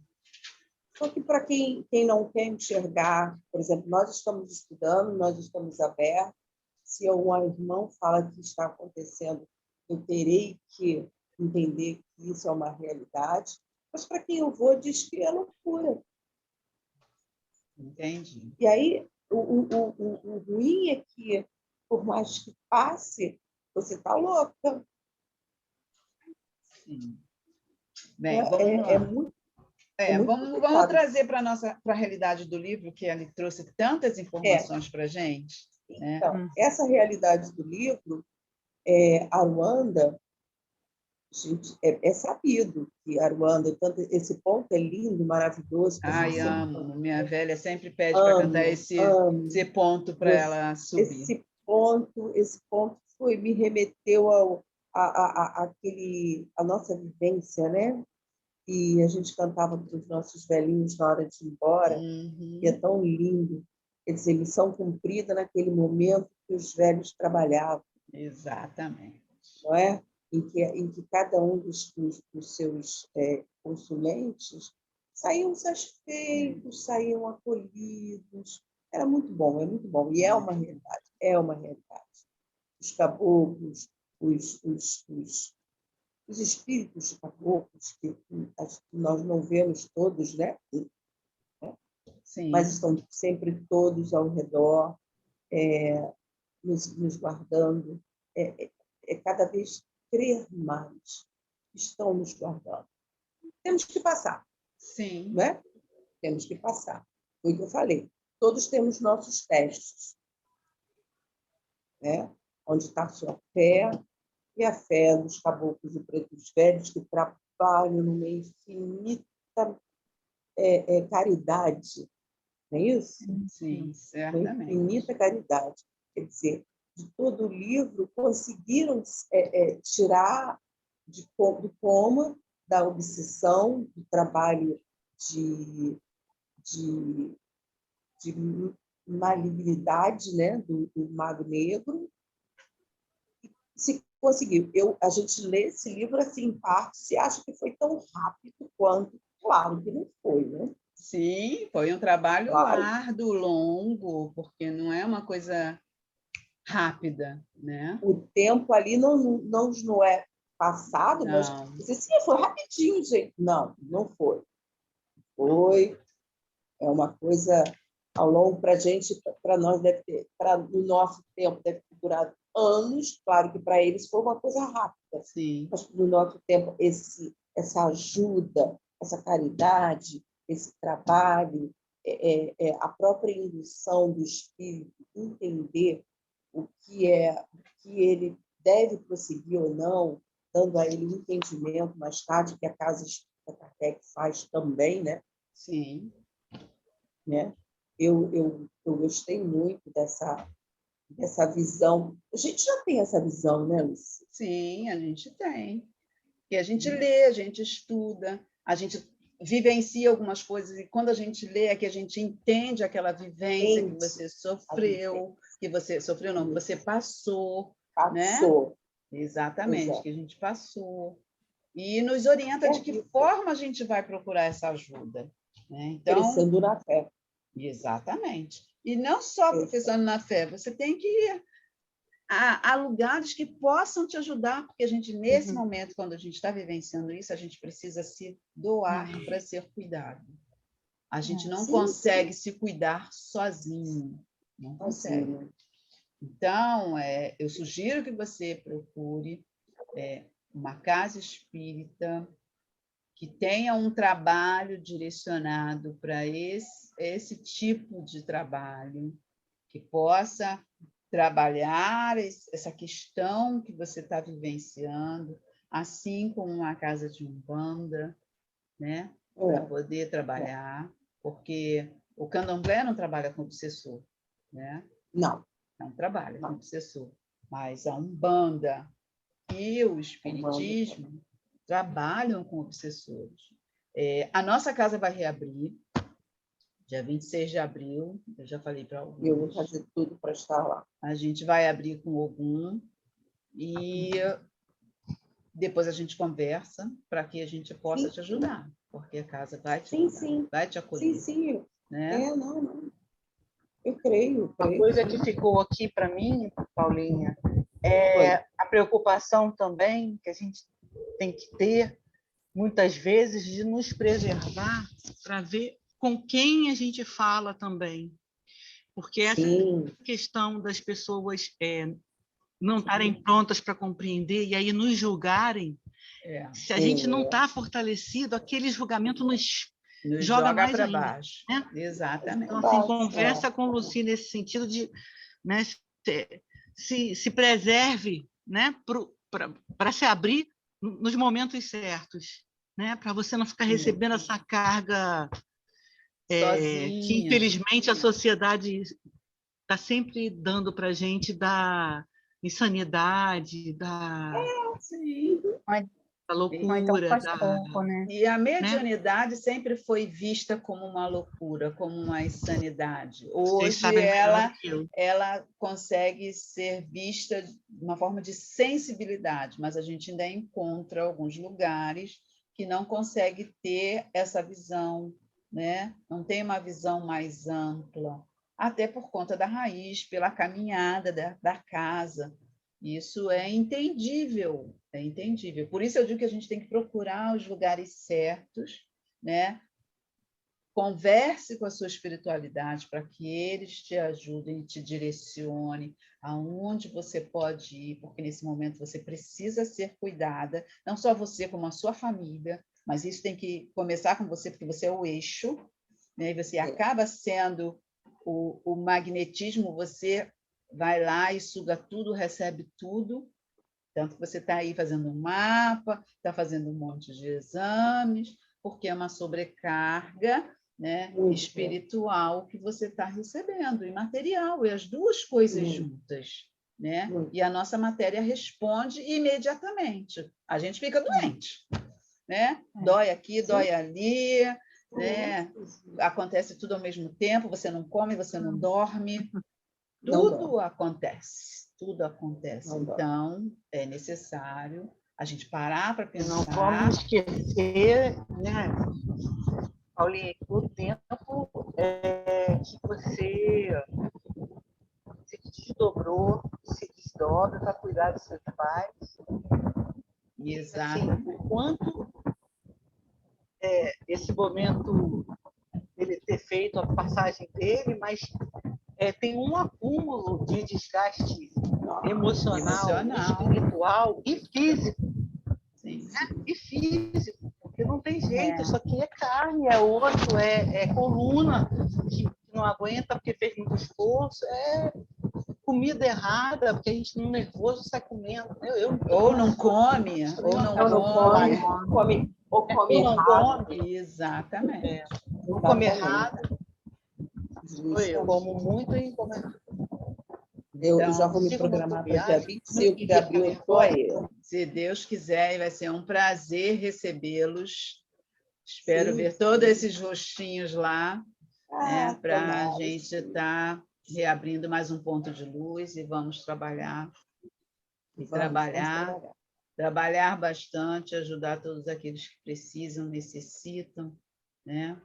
Só que para quem não quer enxergar, por exemplo, nós estamos estudando, nós estamos abertos. Se algum irmão fala que está acontecendo, eu terei que entender que isso é uma realidade. Mas para quem eu vou, diz que é loucura. Entendi. E aí, o ruim é que, por mais que passe, você está louca. Sim. Bem, vamos lá. É muito Vamos complicado. trazer para a realidade do livro, que ele trouxe tantas informações para a gente. Né? Então, essa realidade do livro, Aruanda, gente, é sabido que Aruanda, tanto esse ponto é lindo, maravilhoso. Ai, amo. Minha velha sempre pede para Amo, cantar esse ponto para ela subir. Esse ponto me remeteu a nossa vivência, né? E a gente cantava para os nossos velhinhos na hora de ir embora, e é tão lindo. Quer dizer, missão cumprida naquele momento que os velhos trabalhavam. Exatamente. Não é? Em que cada um dos seus consulentes saíam satisfeitos, saíam acolhidos. Era muito bom, é muito bom. E é uma realidade, é uma realidade. Os caboclos, os espíritos de caboclos, que nós não vemos todos, né? Sim. Mas estão sempre todos ao redor, nos guardando. Cada vez crer mais. Estão nos guardando. Temos que passar. Sim. Né? Temos que passar. Foi o que eu falei. Todos temos nossos testes. Né? Onde está a sua fé e a fé dos caboclos e pretos velhos que trabalham numa infinita caridade. Não é isso? Sim, Uma certamente. infinita caridade. Quer dizer, de todo o livro, conseguiram tirar do coma, da obsessão, do trabalho de malignidade, né? do Mago Negro. Se conseguiu. A gente lê esse livro assim, em parte, se acha que foi tão rápido quanto. Claro que não foi, né? Sim, foi um trabalho Claro. árduo, longo, porque não é uma coisa rápida, né? O tempo ali não é passado, mas você sim, foi rapidinho, gente. Não, não foi. Foi. É uma coisa ao longo para a gente, para nós deve ter, no nosso tempo deve ter durado anos. Claro que para eles foi uma coisa rápida. Sim. Mas no nosso tempo essa ajuda, essa caridade, esse trabalho, a própria indução do espírito, entender o que ele deve prosseguir ou não, dando a ele um entendimento mais tarde, que a Casa Espírita Kardec faz também, né? Sim. né? Eu gostei muito dessa visão. A gente já tem essa visão, né, Luci? Sim, a gente tem. E a gente lê, a gente estuda, a gente vivencia algumas coisas, e quando a gente lê é que a gente entende aquela vivência que você sofreu, que você sofreu, não, que você passou, né? Exatamente, que a gente passou. E nos orienta de que forma a gente vai procurar essa ajuda, né? Então, crescendo na fé. Exatamente. E não só professando na fé, você tem que ir a lugares que possam te ajudar, porque a gente, nesse momento, quando a gente está vivenciando isso, a gente precisa se doar para ser cuidado. A gente não consegue se cuidar sozinho, não consegue. Então, eu sugiro que você procure uma casa espírita que tenha um trabalho direcionado para esse tipo de trabalho, que possa trabalhar essa questão que você está vivenciando, assim como uma casa de umbanda, né? Para poder trabalhar, porque o candomblé não trabalha com obsessor, né? Não trabalha com obsessor, mas a umbanda e o espiritismo trabalham com obsessores. A nossa casa vai reabrir dia 26 de abril, eu já falei para alguns. Eu vou fazer tudo para estar lá. A gente vai abrir com Ogum e depois a gente conversa para que a gente possa te ajudar, porque a casa vai te ajudar, vai te acolher. Sim. Né? Não. Eu creio. Uma coisa que ficou aqui para mim, Paulinha, é a preocupação também que a gente tem que ter, muitas vezes, de nos preservar para ver com quem a gente fala também. Porque essa questão das pessoas não estarem prontas para compreender e aí nos julgarem, se a gente não está fortalecido, aquele julgamento nos joga mais para ainda, baixo. Né? Exatamente. Então, assim, conversa com Luci nesse sentido de, né, se preserve, né, para se abrir nos momentos certos, né, para você não ficar recebendo essa carga que, infelizmente, a sociedade está sempre dando para a gente da insanidade, da loucura. Né? E a mediunidade sempre foi vista como uma loucura, como uma insanidade. Hoje ela consegue ser vista de uma forma de sensibilidade, mas a gente ainda encontra alguns lugares que não consegue ter essa visão, né? Não tem uma visão mais ampla, até por conta da raiz, pela caminhada da casa. Isso é entendível, é entendível. Por isso eu digo que a gente tem que procurar os lugares certos, né? Converse com a sua espiritualidade para que eles te ajudem, te direcionem aonde você pode ir, porque nesse momento você precisa ser cuidada, não só você, como a sua família, mas isso tem que começar com você, porque você é o eixo, né? E você acaba sendo o magnetismo, você vai lá e suga tudo, recebe tudo. Tanto que você está aí fazendo um mapa, está fazendo um monte de exames, porque é uma sobrecarga, né, espiritual que você está recebendo, e material, e as duas coisas juntas. Né? E a nossa matéria responde imediatamente. A gente fica doente. Né? Dói aqui, dói ali, né? Acontece tudo ao mesmo tempo, você não come, você não dorme. Tudo acontece. Então, é necessário a gente parar para pensar. Não vamos esquecer, né, Paulinha, o tempo que você se desdobrou, se desdobra para cuidar dos seus pais. Exato. Assim, o quanto esse momento ele ter feito a passagem dele, mas tem um acúmulo de desgaste emocional, espiritual e físico. Sim. Né? E físico, porque não tem jeito, isso aqui é carne, é osso, é coluna que não aguenta porque fez muito esforço, é comida errada, porque a gente no nervoso sai comendo. Ou não come, ou não come errado. Exatamente. Ou come errado. eu. Como muito importante. Eu Então, já vou me siga uma programar para dia viagem, 25 de abril, eu estou aí. se Deus quiser, vai ser um prazer recebê-los. Espero Sim, ver todos sim. esses rostinhos lá, né, para a tomara, gente sim. estar reabrindo mais um ponto de luz e vamos trabalhar. E trabalhar, trabalhar bastante, ajudar todos aqueles que precisam, necessitam, né?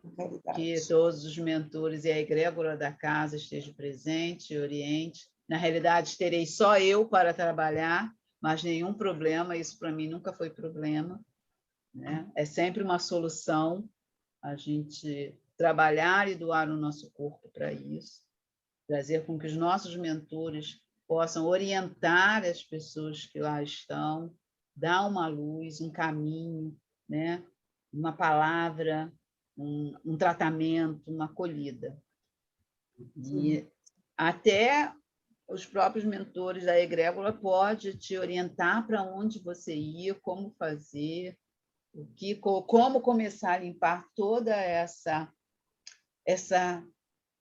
Que todos os mentores e a egrégora da casa estejam presentes, oriente. Na realidade, terei só eu para trabalhar, mas nenhum problema, isso para mim nunca foi problema, né? É sempre uma solução a gente trabalhar e doar o nosso corpo para isso, trazer com que os nossos mentores possam orientar as pessoas que lá estão, dar uma luz, um caminho, né? Uma palavra, um tratamento, uma acolhida. E até os próprios mentores da egrégora podem te orientar para onde você ir, como fazer, como começar a limpar toda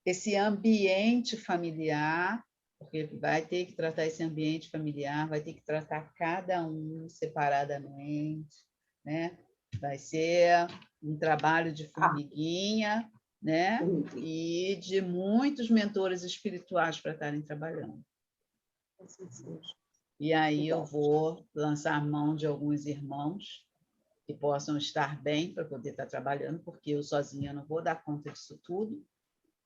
esse ambiente familiar, porque vai ter que tratar esse ambiente familiar, vai ter que tratar cada um separadamente, né? Vai ser um trabalho de formiguinha, né? E de muitos mentores espirituais para estarem trabalhando. E aí eu vou lançar mão de alguns irmãos que possam estar bem para poder estar trabalhando, porque eu sozinha não vou dar conta disso tudo,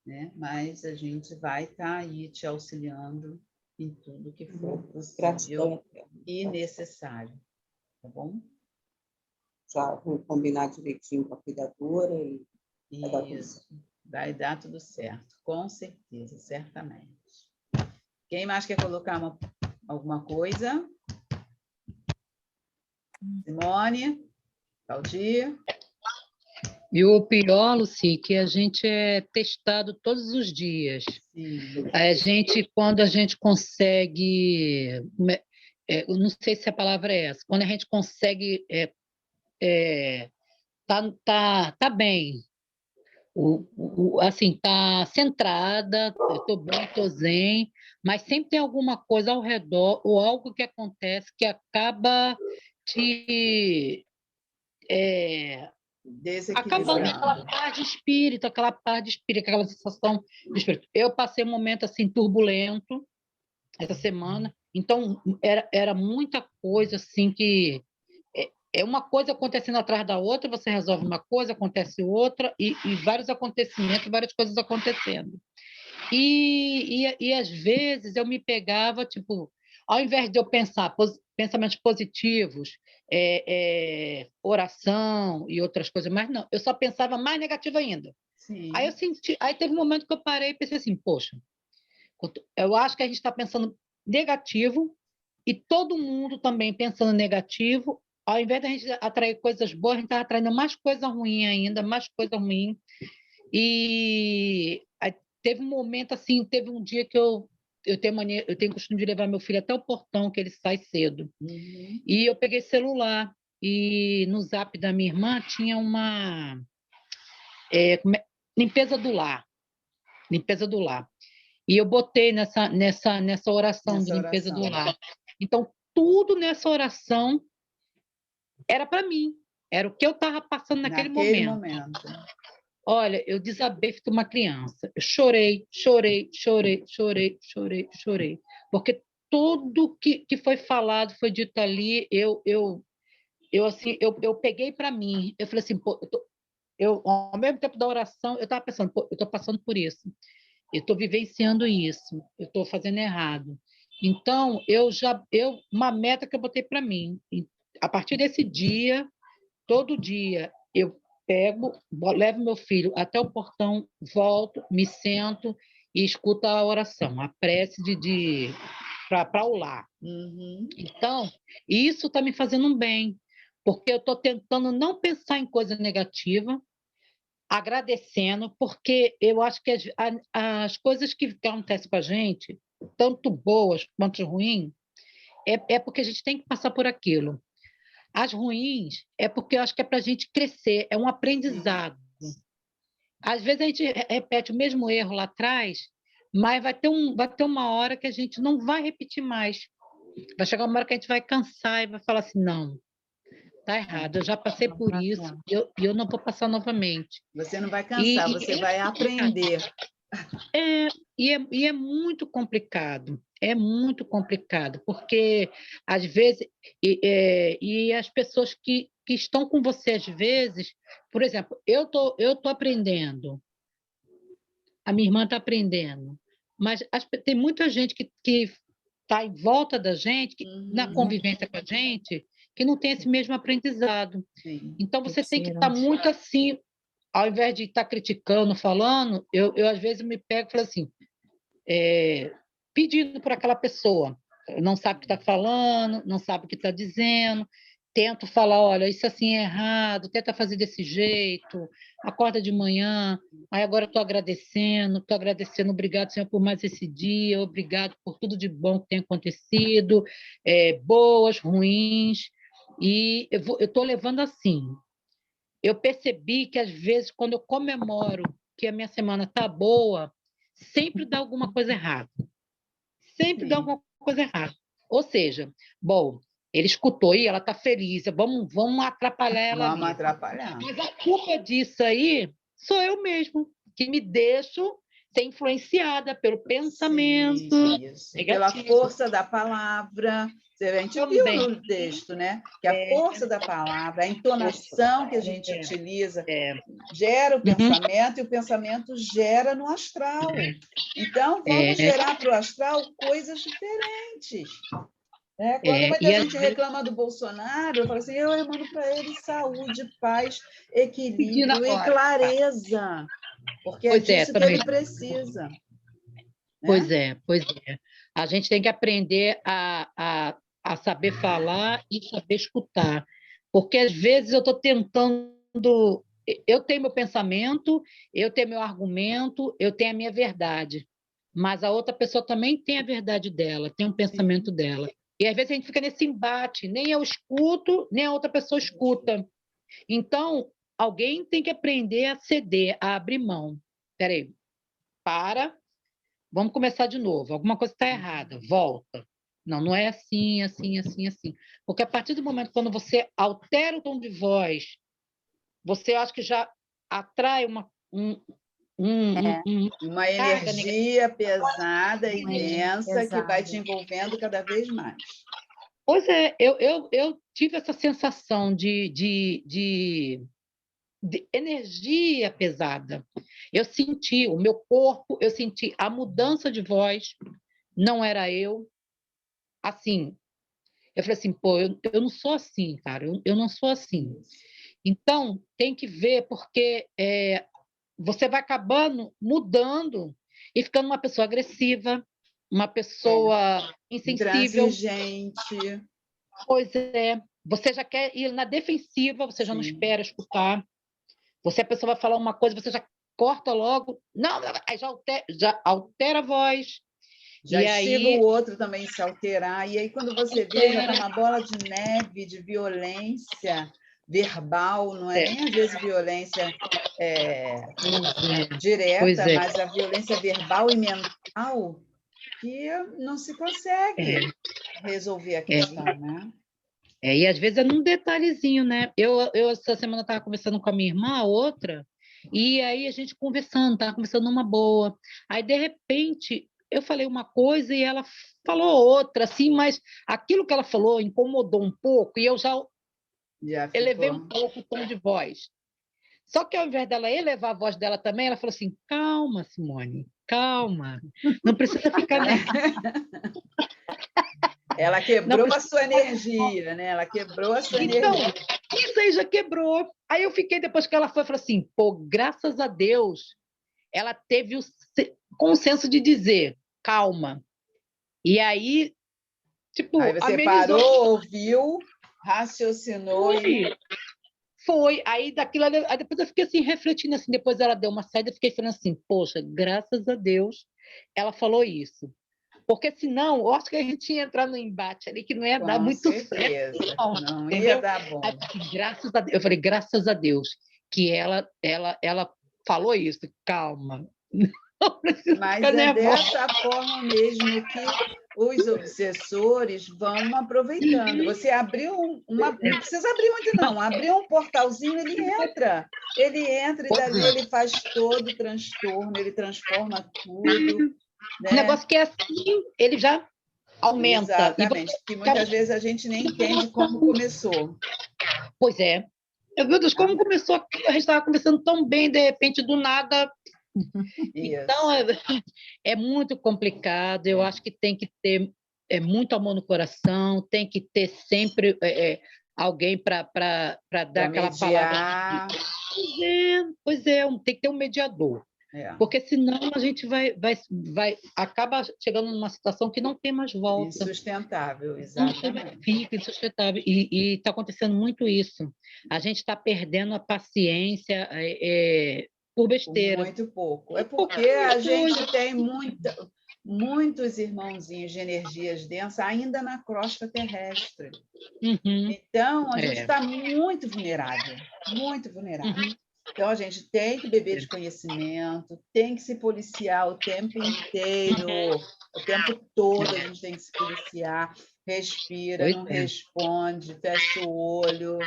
né? Mas a gente vai estar aí te auxiliando em tudo que for possível e necessário, tá bom? Já vou combinar direitinho com a cuidadora e Isso, vai dar tudo certo, com certeza, certamente. Quem mais quer colocar alguma coisa? Simone? Claudia? E o pior, Luci, que a gente é testado todos os dias. Sim. Quando a gente consegue, eu não sei se a palavra é essa, quando a gente consegue tá bem, assim, tá centrada, eu estou bem, estou zen, mas sempre tem alguma coisa ao redor ou algo que acontece que acaba te acabando aquela paz de espírito, aquela sensação de espírito. Eu passei um momento assim turbulento essa semana, então era muita coisa assim que é uma coisa acontecendo atrás da outra, você resolve uma coisa, acontece outra, e vários acontecimentos, várias coisas acontecendo. E às vezes eu me pegava, tipo, ao invés de eu pensar pensamentos positivos, oração e outras coisas, mas não, eu só pensava mais negativo ainda. Sim. Aí teve um momento que eu parei e pensei assim, poxa, eu acho que a gente está pensando negativo e todo mundo também pensando negativo, ao invés da gente atrair coisas boas, a gente está atraindo mais coisa ruim ainda, mais coisa ruim. E aí teve um momento assim, teve um dia que eu tenho costume de levar meu filho até o portão, que ele sai cedo. Uhum. E eu peguei celular e no Zap da minha irmã tinha uma limpeza do lar, limpeza do lar. E eu botei nessa oração de limpeza do lar. Então, tudo nessa oração era para mim, era o que eu estava passando naquele momento. Olha, eu desabei feito uma criança. Eu chorei, porque tudo que foi falado, foi dito ali, eu peguei para mim. Eu falei assim, pô, ao mesmo tempo da oração, eu estava pensando, pô, eu estou passando por isso. Eu estou vivenciando isso, eu estou fazendo errado. Então, uma meta que eu botei para mim, a partir desse dia, todo dia, eu levo meu filho até o portão, volto, me sento e escuto a oração, a prece para o lar. Uhum. Então, isso está me fazendo um bem, porque eu estou tentando não pensar em coisa negativa, agradecendo, porque eu acho que as coisas que acontecem com a gente, tanto boas quanto ruins, é porque a gente tem que passar por aquilo. As ruins é porque eu acho que é para a gente crescer, é um aprendizado. Às vezes a gente repete o mesmo erro lá atrás, mas vai ter uma hora que a gente não vai repetir mais. Vai chegar uma hora que a gente vai cansar e vai falar assim, não, tá errado, eu já passei por isso e eu não vou passar novamente. Você não vai cansar, você vai aprender. E é muito complicado, porque às vezes, e as pessoas que estão com você às vezes, por exemplo, eu tô aprendendo, a minha irmã está aprendendo, mas tem muita gente que está em volta da gente, na convivência com a gente, que não tem esse mesmo aprendizado. Sim. Então, você tem que estar muito assim, ao invés de estar criticando, falando, eu às vezes me pego e falo assim, pedindo para aquela pessoa, não sabe o que está falando, não sabe o que está dizendo, tento falar, olha, isso assim é errado, tenta fazer desse jeito, acorda de manhã, aí agora estou agradecendo, obrigado, Senhor, por mais esse dia, obrigado por tudo de bom que tem acontecido, boas, ruins, e eu estou levando assim. Eu percebi que, às vezes, quando eu comemoro que a minha semana está boa, sempre dá alguma coisa errada. Sempre dá alguma coisa errada. Ou seja, bom, ele escutou e ela está feliz, vamos atrapalhar ela. Vamos atrapalhar. Mas a culpa disso aí sou eu mesmo, que me deixo ser influenciada pelo pensamento. Isso. Pela força da palavra. A gente viu no texto, né? Que a força da palavra, a entonação que a gente utiliza, gera o pensamento e o pensamento gera no astral. Então, vamos gerar para o astral coisas diferentes. Quando muita gente reclama do Bolsonaro, eu falo assim, eu mando para ele saúde, paz, equilíbrio e clareza. Porque é disso que ele precisa. Pois é. A gente tem que aprender a saber falar e saber escutar. Porque, às vezes, eu estou tentando... Eu tenho meu pensamento, eu tenho meu argumento, eu tenho a minha verdade. Mas a outra pessoa também tem a verdade dela, tem um pensamento dela. E, às vezes, a gente fica nesse embate. Nem eu escuto, nem a outra pessoa escuta. Então, alguém tem que aprender a ceder, a abrir mão. Espera aí. Vamos começar de novo. Alguma coisa está errada. Volta. Não é assim, assim, assim, assim. Porque a partir do momento quando você altera o tom de voz, você acha que já atrai uma energia pesada e densa que vai te envolvendo cada vez mais. Pois é, eu tive essa sensação de energia pesada. Eu senti o meu corpo, eu senti a mudança de voz, não era eu. Assim, eu falei assim, pô, eu não sou assim, cara, eu não sou assim. Então, tem que ver, porque você vai acabando mudando e ficando uma pessoa agressiva, uma pessoa insensível. Intransigente. Pois é. Você já quer ir na defensiva, você já não espera escutar. A pessoa vai falar uma coisa, você já corta logo. Não, aí já altera a voz. Já instiga o outro também se alterar. E aí, quando você vê, já está uma bola de neve de violência verbal, não é nem às vezes violência direta, mas a violência verbal e mental que não se consegue resolver a questão, né? E às vezes é num detalhezinho, né? Eu essa semana estava conversando com a minha irmã, a outra, e aí a gente estava conversando numa boa. Aí, de repente, eu falei uma coisa e ela falou outra, assim, mas aquilo que ela falou incomodou um pouco e eu já elevei um pouco o tom de voz. Só que ao invés dela elevar a voz dela também, ela falou assim, calma, Simone, calma, não precisa ficar... Ela quebrou a sua energia, né? Ela quebrou a sua energia. Isso aí já quebrou. Aí eu fiquei, depois que ela foi, falei assim, pô, graças a Deus, ela teve o consenso de dizer, calma. E tipo, aí você amenizou. Parou, ouviu, raciocinou. Foi. Aí daquilo, aí depois eu fiquei assim, refletindo assim, depois ela deu uma saída, eu fiquei falando assim, poxa, graças a Deus, ela falou isso. Porque senão, eu acho que a gente ia entrar no embate ali que não ia dar muito certo. Não ia dar bom. Aí, graças a Deus, eu falei, graças a Deus, que ela falou isso, calma. Não precisa Mas ficar é nervosa. dessa forma mesmo que os obsessores vão aproveitando. Você abriu não precisa abrir muito, não. Abriu um portalzinho, ele entra. Ele entra e dali ele faz todo o transtorno, ele transforma tudo, O né? negócio que é assim, ele já aumenta. Exatamente, porque muitas vezes a gente nem entende como começou. Pois é. Meu Deus, como começou aqui? A gente estava conversando tão bem, de repente, do nada. Então, é muito complicado. Eu acho que tem que ter muito amor no coração, tem que ter sempre alguém para dar aquela palavra. Pois é, tem que ter um mediador. Porque senão a gente acaba chegando numa situação que não tem mais volta. Insustentável, exatamente. Fica insustentável. E está acontecendo muito isso. A gente está perdendo a paciência por besteira. Muito pouco. É porque a gente tem muitos irmãozinhos de energias densas ainda na crosta terrestre. Então, a gente está muito vulnerável, muito vulnerável. Então, a gente tem que beber de conhecimento, tem que se policiar o tempo inteiro, o tempo todo a gente tem que se policiar, respira, não responde, fecha o olho,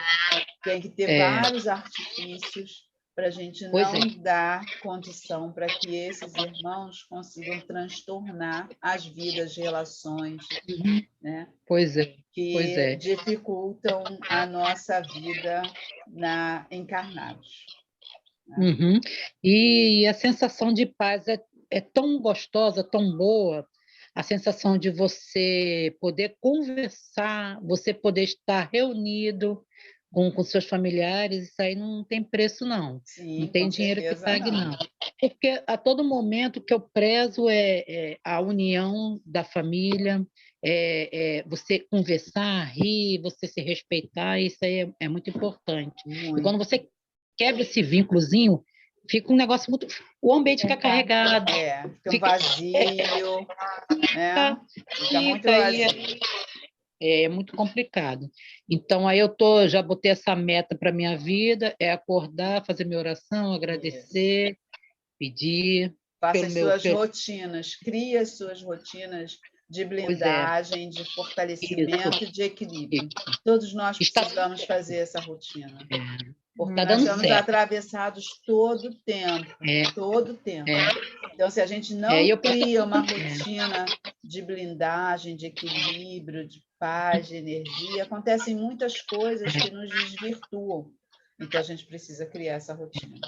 tem que ter vários artifícios para a gente não dar condição para que esses irmãos consigam transtornar as vidas, relações, né? Que dificultam a nossa vida encarnados. E a sensação de paz é tão gostosa, tão boa, a sensação de você poder conversar, você poder estar reunido com seus familiares, isso aí não tem preço, não. Sim, não tem dinheiro que pague, não. Porque a todo momento o que eu prezo é a união da família, você conversar, rir, você se respeitar, isso aí é muito importante. E quando você quebra esse vínculozinho, fica um negócio muito... O ambiente fica carregado. Fica vazio, né? Fica muito vazio. É muito complicado. Então, aí já botei essa meta para a minha vida, é acordar, fazer minha oração, agradecer, pedir. Faça as suas rotinas, crie as suas rotinas de blindagem, de fortalecimento e de equilíbrio. Todos nós precisamos fazer essa rotina. Porque nós estamos atravessados todo o tempo, todo o tempo. Então, se a gente não cria uma rotina de blindagem, de equilíbrio, de paz, de energia, acontecem muitas coisas que nos desvirtuam. Então, a gente precisa criar essa rotina.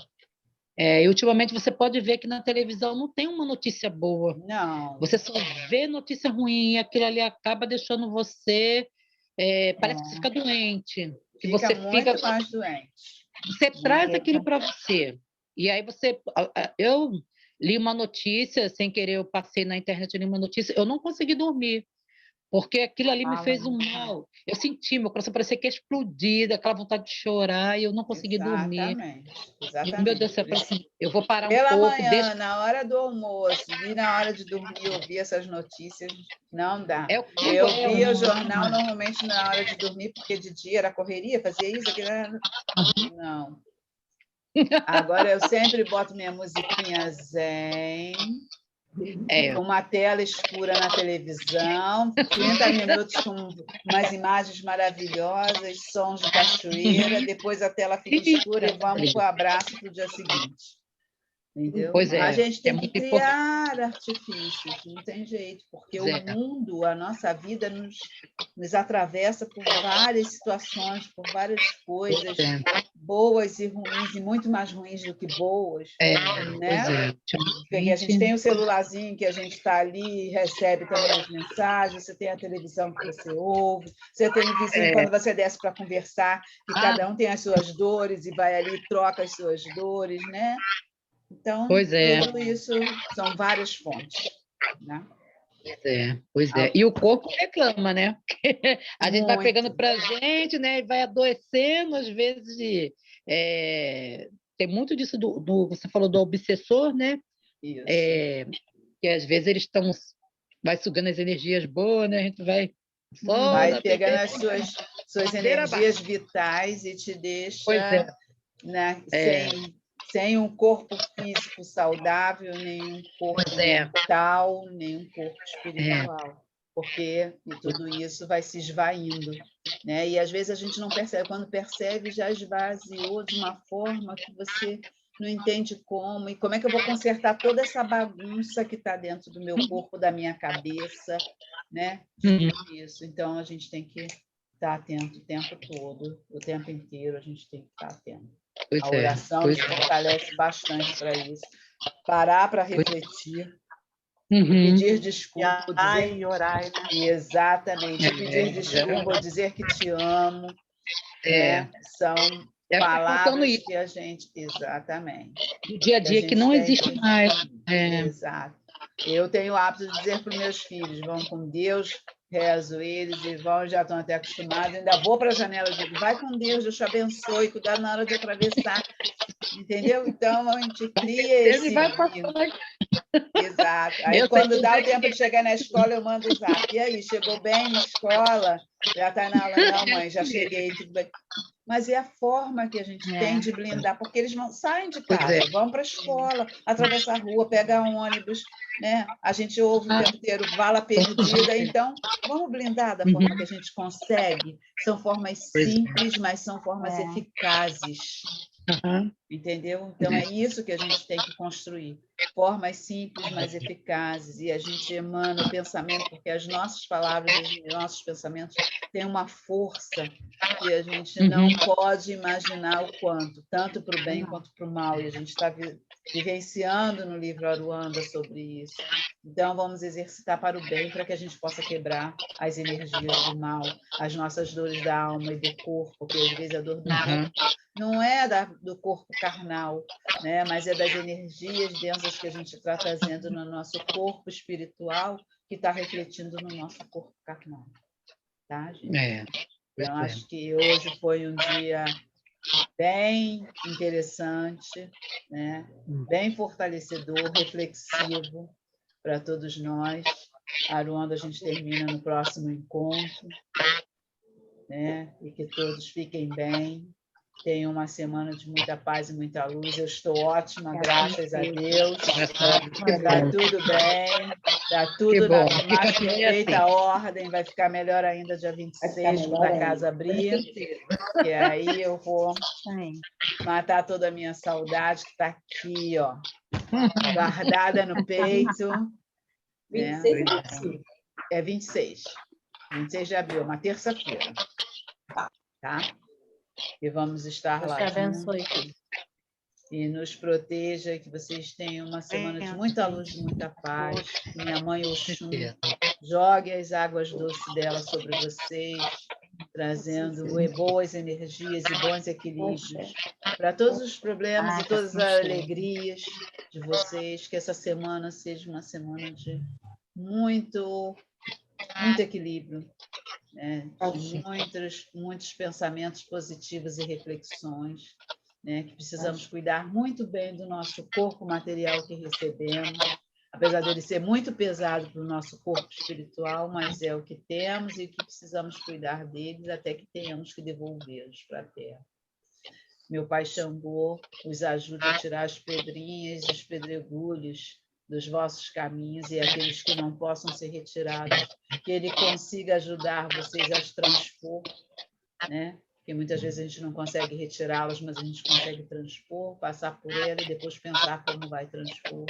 E ultimamente você pode ver que na televisão não tem uma notícia boa. Não. Você só vê notícia ruim e aquilo ali acaba deixando você... parece que você fica doente. Que você muito mais doente. Você traz aquilo para você. E aí você... Eu li uma notícia, sem querer, eu passei na internet e li uma notícia, eu não consegui dormir, porque aquilo ali me fez um mal. Eu senti, meu coração parecia que ia explodir, aquela vontade de chorar, e eu não consegui dormir. Exatamente. Meu Deus do céu, assim, eu vou parar Pela um pouco. Manhã, na hora do almoço, e na hora de dormir, ouvir essas notícias, não dá. Eu via o jornal normalmente na hora de dormir, porque de dia era correria, fazia isso, aquilo. Não. Agora eu sempre boto minha musiquinha zen, uma tela escura na televisão, 30 minutos com umas imagens maravilhosas, sons de cachoeira, depois a tela fica escura e vamos para o abraço para o dia seguinte. Entendeu? A gente tem que criar artifícios, não tem jeito, porque o mundo, a nossa vida nos atravessa por várias situações, por várias coisas, boas e ruins, e muito mais ruins do que boas. Né? Porque a gente tem o celularzinho que a gente está ali e recebe também as mensagens, você tem a televisão que você ouve, você tem o vizinho quando você desce para conversar, que cada um tem as suas dores e vai ali e troca as suas dores, né? Então, tudo isso são várias fontes, né? Pois é. E o corpo reclama, né? Porque a gente vai pegando para a gente, né? E vai adoecendo, às vezes. Tem muito disso você falou do obsessor, né? Isso. Que às vezes eles vai sugando as energias boas, né? A gente vai pegando as suas energias vitais e te deixa, né, Sem um corpo físico saudável, nem um corpo Pois é. mental, nem um corpo espiritual. Porque tudo isso vai se esvaindo, né? E às vezes a gente não percebe, quando percebe, já esvaziou de uma forma que você não entende como, e como é que eu vou consertar toda essa bagunça que está dentro do meu corpo, da minha cabeça, né? De tudo isso. Então, a gente tem que estar atento o tempo todo, o tempo inteiro, a gente tem que estar atento. Pois A é, oração pois nos é. fortalece bastante para isso. Parar para refletir, Uhum. pedir desculpa, Ai, dizer... e orai, né? Exatamente, pedir desculpa, dizer que te amo, É. né? São Deve estar faltando palavras isso que a gente... Exatamente. no dia a Que a dia, que gente não tem existe que... mais. É. Exato. Eu tenho o hábito de dizer para os meus filhos, vão com Deus, rezo eles, e vão, já estão até acostumados, ainda vou para a janela e digo, vai com Deus, Deus te abençoe, cuidado na hora de atravessar, entendeu? Então, a gente cria Ele esse vai vínculo. passar. Exato. Aí, Eu quando sei dá o dizer tempo de chegar na escola, eu mando o zap. E aí, chegou bem na escola? Já está na aula? Não, mãe, já cheguei, tudo bem. Mas é a forma que a gente tem de blindar, porque eles saem de Pois é. casa, vão para a escola, atravessar a rua, pegar um ônibus, né? A gente ouve o tempo inteiro bala perdida, então vamos blindar da forma que a gente consegue. São formas Pois é. simples, mas são formas eficazes. Uhum. Entendeu? Então, é isso que a gente tem que construir. Formas simples, mas eficazes. E a gente emana o pensamento, porque as nossas palavras e os nossos pensamentos têm uma força que a gente não pode imaginar o quanto, tanto para o bem quanto para o mal. E a gente está vivenciando no livro Aruanda sobre isso. Então, vamos exercitar para o bem, para que a gente possa quebrar as energias do mal, as nossas dores da alma e do corpo, porque às vezes a dor do corpo não é do corpo carnal, né? Mas é das energias densas que a gente está trazendo no nosso corpo espiritual, que está refletindo no nosso corpo carnal. Tá, gente? É. Então, acho que hoje foi um dia bem interessante, né? Bem fortalecedor, reflexivo para todos nós. Aruanda, a gente termina no próximo encontro, né? E que todos fiquem bem. Tenham uma semana de muita paz e muita luz. Eu estou ótima, graças a Deus. Está tudo bem, está tudo na mais perfeita ordem. Vai ficar melhor ainda dia 26, quando a casa abrir. E aí eu vou matar toda a minha saudade, que está aqui, ó, guardada no peito. 26 e 25. É 26. 26 de abril, uma terça-feira. Tá? E vamos estar Deus lá te abençoe. juntos. E nos proteja, que vocês tenham uma semana de muita luz, de muita paz. Que minha mãe Oxum jogue as águas doces dela sobre vocês, trazendo boas energias e bons equilíbrios para todos os problemas e todas as alegrias de vocês. Que essa semana seja uma semana de muito equilíbrio, né? De muitos pensamentos positivos e reflexões, né? Que precisamos cuidar muito bem do nosso corpo material que recebemos, apesar dele ser muito pesado para o nosso corpo espiritual, mas é o que temos e que precisamos cuidar deles até que tenhamos que devolvê-los para a Terra. Meu Pai Xangô os ajude a tirar as pedrinhas e os pedregulhos dos vossos caminhos e aqueles que não possam ser retirados, que ele consiga ajudar vocês a os transpor, né? Porque muitas vezes a gente não consegue retirá-los, mas a gente consegue transpor, passar por ela e depois pensar como vai transpor,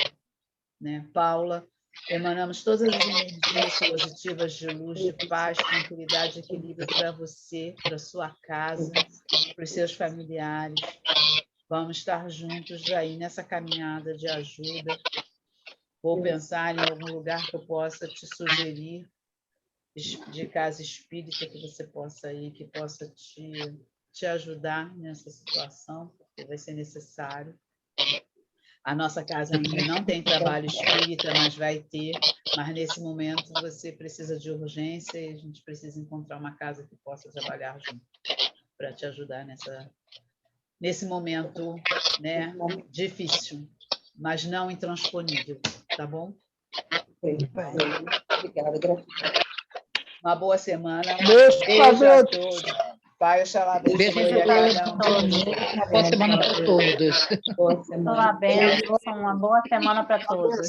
né? Paula, emanamos todas as energias positivas de luz, de paz, tranquilidade e equilíbrio para você, para sua casa, para os seus familiares. Vamos estar juntos aí nessa caminhada de ajuda. Vou pensar em algum lugar que eu possa te sugerir de casa espírita que você possa ir, que possa te ajudar nessa situação, porque vai ser necessário. A nossa casa ainda não tem trabalho espírita, mas vai ter. Mas nesse momento você precisa de urgência e a gente precisa encontrar uma casa que possa trabalhar junto para te ajudar nesse momento, né, difícil, mas não intransponível, tá bom? Obrigada, gratidão. Uma boa semana. Beijo a todos. Pai, Oxalá, Beijo abençoe a a todos. cada um de vocês. Boa semana para todos. Boa semana. Boa benção, uma boa semana para todos.